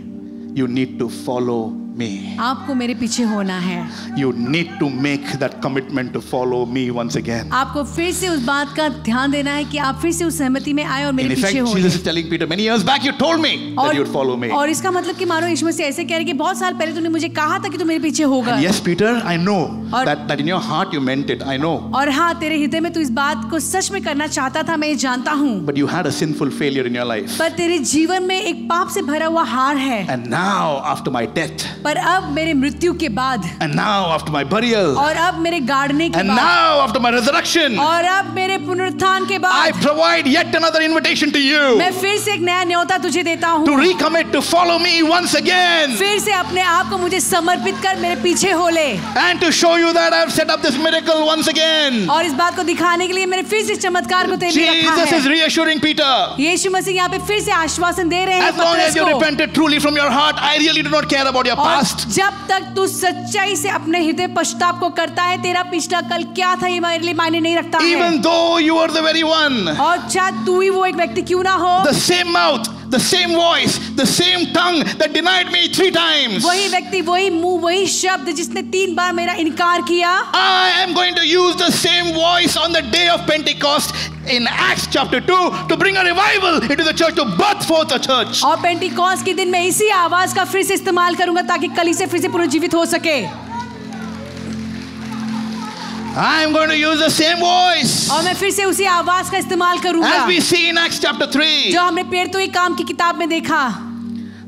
You need to follow me. आपको मेरे पीछे होना है। You need to make that commitment to follow me once again. आपको फिर से उस बात का ध्यान देना है कि आप फिर से उस सहमति में आए और In मेरे effect, पीछे हो। Jesus is telling Peter, many years back you told me that you'd follow me. और इसका मतलब कि मानो यीशु मसीह ऐसे कह रहे कि बहुत साल पहले तूने मुझे कहा था कि तू मेरे पीछे होगा। And yes, Peter, I know और- that in your heart you meant it. I know. और हाँ, तेरे हृदय में तू इस बात को सच में करना चाहता था, मैं ये जानता हूँ। But you had a sinful failure in your life. पर तेरे जीवन में एक पाप से भरा हुआ हार है। And now, after my death, पर अब मेरे मृत्यु के बाद, and now after my burial, और अब मेरे गाड़ने के and बाद, now after my resurrection, और अब मेरे पुनरुत्थान के I बाद, provide yet another invitation to you मैं फिर से एक नया न्योता तुझे देता to हूँ, recommit to follow me once again, फिर से अपने आप को मुझे समर्पित कर मेरे पीछे हो ले, and to show you that I've set up this miracle once again. और इस बात को दिखाने के लिए मैंने फिर से चमत्कार को तेरे लिए रखा Jesus is है। reassuring Peter. यीशु मसीह यहाँ पे फिर से आश्वासन दे रहे हैं As long as पतरस you को। repented truly from your heart, I really do not care about your और past. जब तक तू सच्चाई से अपने हृदय पश्चाताप को करता है, तेरा पिछला कल क्या था ये मेरे लिए मायने नहीं रखता है। Even though you are the very one, और चाहे तू ही वो एक व्यक्ति क्यों ना हो, the same mouth, the same voice, the same tongue that denied me 3 times. वही व्यक्ति, वही मुंह, वही शब्द जिसने 3 बार मेरा इनकार किया, I am going to use the same voice on the day of Pentecost in Acts chapter 2 to bring a revival into the church, to birth forth a church. और पेंटिकॉस्ट के दिन मैं इसी आवाज का फिर से इस्तेमाल करूंगा ताकि कलीसिया फिर से पुनर्जीवित हो सके। I am going to use the same voice और मैं फिर से उसी आवाज का इस्तेमाल करूंगा as we see in Acts chapter 3, जो हमने पेड़ तो एक काम की किताब में देखा,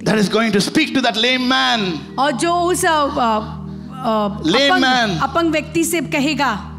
that is going to speak to that lame man. और जो उस Lame man. अपंग व्यक्ति से कहेगा,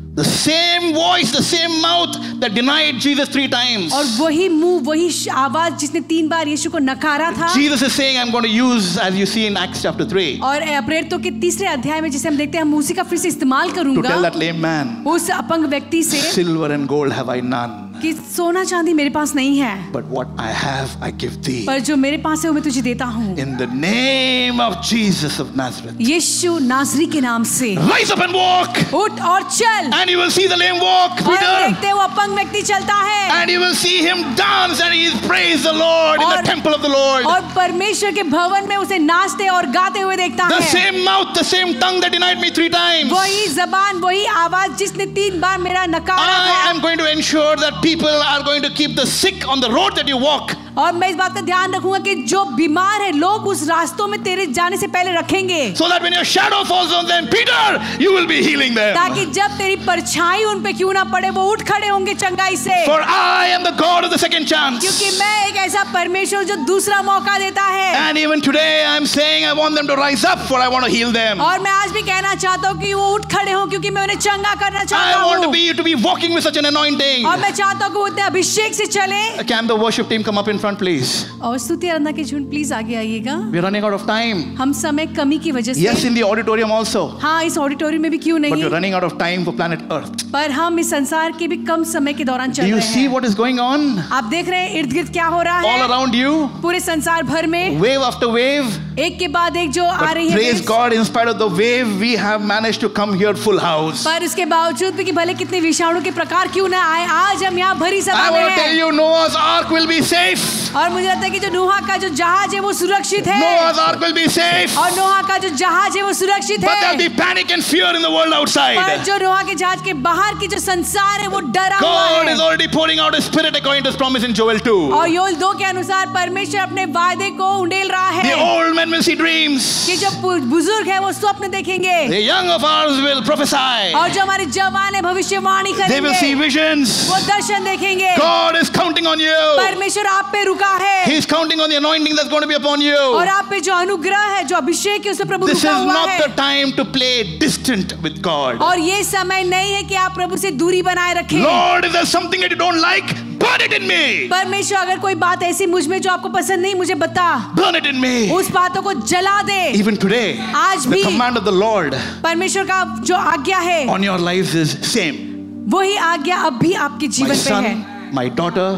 The same voice, the same mouth that denied Jesus 3 times. और वही मुंह, वही आवाज जिसने 3 बार यीशु को नकारा था। Jesus is saying, I'm going to use, as you see in Acts chapter 3, और प्रेरितों के 3रे अध्याय में जिसे हम देखते हैं, हम उसी का फिर से इस्तेमाल to करूंगा tell that lame man, उस अपंग व्यक्ति से silver and gold have I none, कि सोना चांदी मेरे पास नहीं है, but what I have I give thee. पर जो मेरे पास है वो मैं तुझे देता हूँ। In the name of Jesus of Nazareth, यीशु नासरी के नाम से rise up and walk, उठ और चल। and you will see the lame walk, और हम Peter, देखते हैं वो अपंग व्यक्ति चलता है, and you will see him dance and he is praise the Lord in और- the temple of the Lord. और परमेश्वर के भवन में उसे नाचते और गाते हुए देखता The है। same mouth, the same tongue that denied me 3 times. वही जबान, वही आवाज जिसने 3 बार मेरा नकारा I था। am going to ensure that people are going to keep the sick on the road that you walk. और मैं इस बात का ध्यान रखूंगा कि जो बीमार है लोग उस रास्तों में तेरे जाने से पहले रखेंगे, So that when your shadow falls on them, Peter, you will be healing them. ताकि जब तेरी परछाई उन पे क्यों ना पड़े वो उठ खड़े होंगे चंगाई से। For I am the God of the second chance. क्योंकि मैं एक ऐसा परमेश्वर जो दूसरा मौका देता है। And even today I am saying I want them to rise up, for I want to heal them. और मैं आज भी कहना चाहता हूँ कि वो उठ खड़े हों क्योंकि मैं उन्हें चंगा करना चाहता I want हूँ। to be walking with such an anointing. और मैं चाहता हूँ कि वो इतने अभिषेक से चले। Can the worship team come up in front? front, please. और स्तुति आराधना के झुंड प्लीज आगे आइएगा। We're running out of time. हम समय कमी की वजह से Yes, in the auditorium also. हाँ इस ऑडिटोरियम में भी क्यों But नहीं, we're running out of time for planet Earth. पर हम इस संसार के भी कम समय के दौरान Do चल you रहे see हैं। what is going on? आप देख रहे हैं इर्द गिर्द क्या हो रहा All है around you, पूरे संसार भर में, wave after wave. एक के बाद एक जो आ But रही है praise waves। God, in spite of the wave, we have managed to come here full house. पर इसके बावजूद भी कि भले कितने विषाणु के प्रकार क्यों ना आए, आज हम यहाँ भरी सभा I में want to tell हैं। you, Noah's ark will be safe. और मुझे लगता है कि जो नोहा का जो जहाज है वो सुरक्षित है, Noah's ark will be safe. और नोहा का जो जहाज है वो सुरक्षित But there'll है। be panic and fear in the world पर outside. जो नोहा के जहाज के बाहर की जो संसार है वो डरा हुआ God is है। already pouring out His Spirit according to His promise in Joel 2. और योएल 2 के अनुसार परमेश्वर अपने वायदे को उंडेल रहा The है old men will see dreams. कि जो बुजुर्ग है वो स्वप्न देखेंगे, The young of ours will prophesy. और जो हमारे जवान है भविष्यवाणी They will see करेंगे, visions. वो दर्शन देखेंगे। God is counting on you. परमेश्वर आप पे रुका है, He's counting on the anointing that's going to be upon you. और आप पे जो अनुग्रह है, जो अभिषेक है, उस पे प्रभु This रुका is हुआ not है। the time to play distant with God. और ये समय नहीं है कि आप प्रभु से दूरी बनाए रखें। Lord, if there's something that you don't like, burn it in me. परमेश्वर अगर कोई बात ऐसी मुझ में जो आपको पसंद नहीं, मुझे बता, Burn it in me. उस बातों को जला दे। Even today, आज the भी command of the Lord परमेश्वर का जो आज्ञा है on your lives is same. वही आज्ञा अब भी आपके My जीवन पे है। son, my daughter,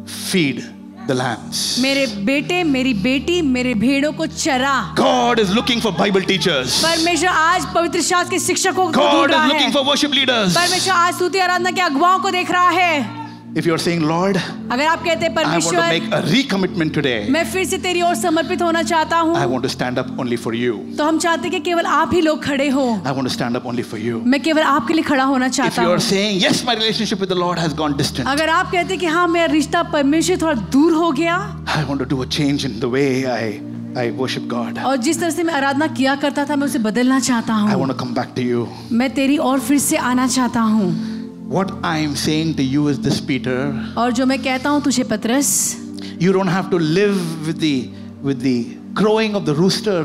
feed the lambs. मेरे बेटे, मेरी बेटी, मेरे भेड़ों को चरा। God is looking for Bible teachers. परमेश्वर आज पवित्र शास्त्र के शिक्षकों को God ढूंढ is रहा looking है। for worship leaders. परमेश्वर आज स्तुति आराधना के अगुवाओं को देख रहा है। If you're saying, Lord, अगर आप कहते हैं I want to परमेश्वर make a recommitment today, मैं फिर से तेरी ओर समर्पित होना चाहता I हूँ, want to stand up only for you. तो हम चाहते हैं कि केवल आप ही लोग खड़े हो। I want to stand up only for you. मैं केवल आपके लिए खड़ा होना If चाहता you're हूँ। saying, yes, my relationship with the Lord has gone distant, अगर आप कहते हैं कि हाँ मेरा रिश्ता परमेश्वर थोड़ा दूर हो गया, I want to do a change in the way I worship God. और जिस तरह से मैं आराधना किया करता था मैं उसे बदलना चाहता I हूँ, want to come back to you. मैं तेरी ओर फिर से आना चाहता हूँ। What I am saying to you is this, Peter. और जो मैं कहता हूँ तुझे पतरस, You don't have to live with the crowing of the rooster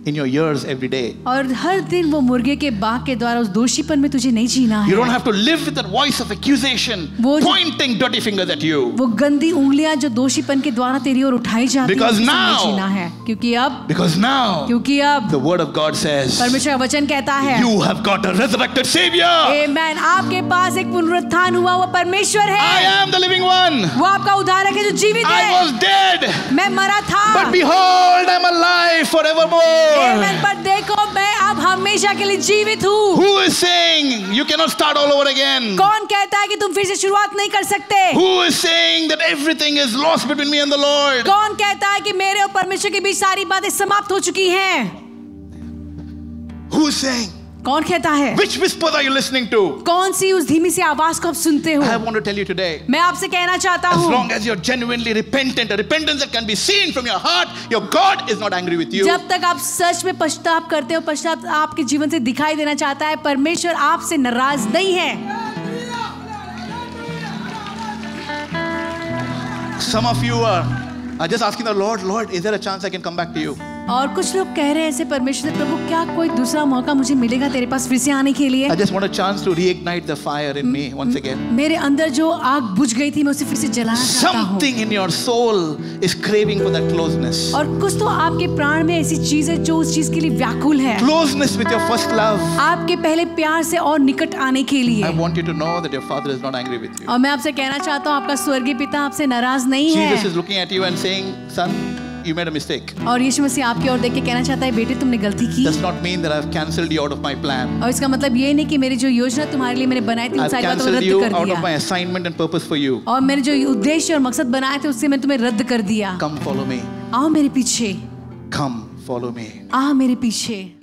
in your ears every day. और हर दिन वो मुर्गे के बाग के द्वारा उस दोषीपन में तुझे नहीं जीना You don't है। have to live with that voice of accusation वो- pointing dirty fingers at you. वो गंदी उंगलियां जो दोषीपन के द्वारा तेरी ओर उठाई जाती हैं, Because उसे नहीं now- जीना है, क्योंकि अब The word of God says, परमेश्वर का वचन कहता है, you have got a resurrected Savior. आमेन, आपके पास एक पुनरुत्थान हुआ हुआ परमेश्वर I है। am the living one. वो आपका उद्धारक है जो जीवित I है। was dead, मैं मरा था, but behold, I'm alive forevermore. आमेन, पर देखो मैं अब हमेशा के लिए जीवित हूँ। Who is saying you cannot start all over again? कौन कहता है कि तुम फिर से शुरुआत नहीं कर सकते? Who is saying that everything is lost between me and the Lord? कौन कहता है कि मेरे और परमेश्वर के बीच सारी बातें समाप्त हो चुकी हैं? Who is saying? कौन कहता है? Which whispers are you listening to? कौन सी उस धीमी सी आवाज को आप सुनते हो? I want to tell you today. मैं आपसे कहना चाहता As हूँ, long as you're genuinely repentant, a repentance that can be seen from your heart, your God is not angry with you. जब तक आप सच में पश्चाताप करते हो, पश्चाताप आपके जीवन से दिखाई देना चाहता है, परमेश्वर आपसे नाराज नहीं है। Some of you are just asking the Lord, Lord, is there a chance I can come back to you? और कुछ लोग कह रहे हैं ऐसे परमेश्वर से, प्रभु क्या कोई दूसरा मौका मुझे मिलेगा तेरे पास फिर से आने के लिए? I just want a chance to reignite the fire in me once again. मेरे अंदर जो आग बुझ गई थी मैं उसे फिर से जलाना चाहता हूँ। Something in your soul is craving for that closeness. और कुछ तो आपके प्राण में ऐसी चीज है जो उस चीज के लिए व्याकुल है, Closeness with your first love. आपके पहले प्यार से और निकट आने के लिए। I want you to know that your Father is not angry with you. और मैं आपसे कहना चाहता हूँ आपका स्वर्गीय पिता आपसे नाराज नहीं है। Jesus is looking at you and saying, son, you made a mistake. और यीशु मसीह आपकी ओर देख के कहना चाहता है, बेटे तुमने गलती की। Does not mean that I've cancelled you out of my plan. और इसका मतलब ये नहीं कि मेरी जो योजना तुम्हारे लिए मैंने बनाई थी उन I've सारी बातों को cancelled रद्द you कर out of my दिया, assignment and purpose for you. और मैंने जो उद्देश्य और मकसद बनाए थे उससे मैंने तुम्हें रद्द कर दिया। Come follow me. आओ मेरे पीछे, Come follow me. आओ मेरे पीछे।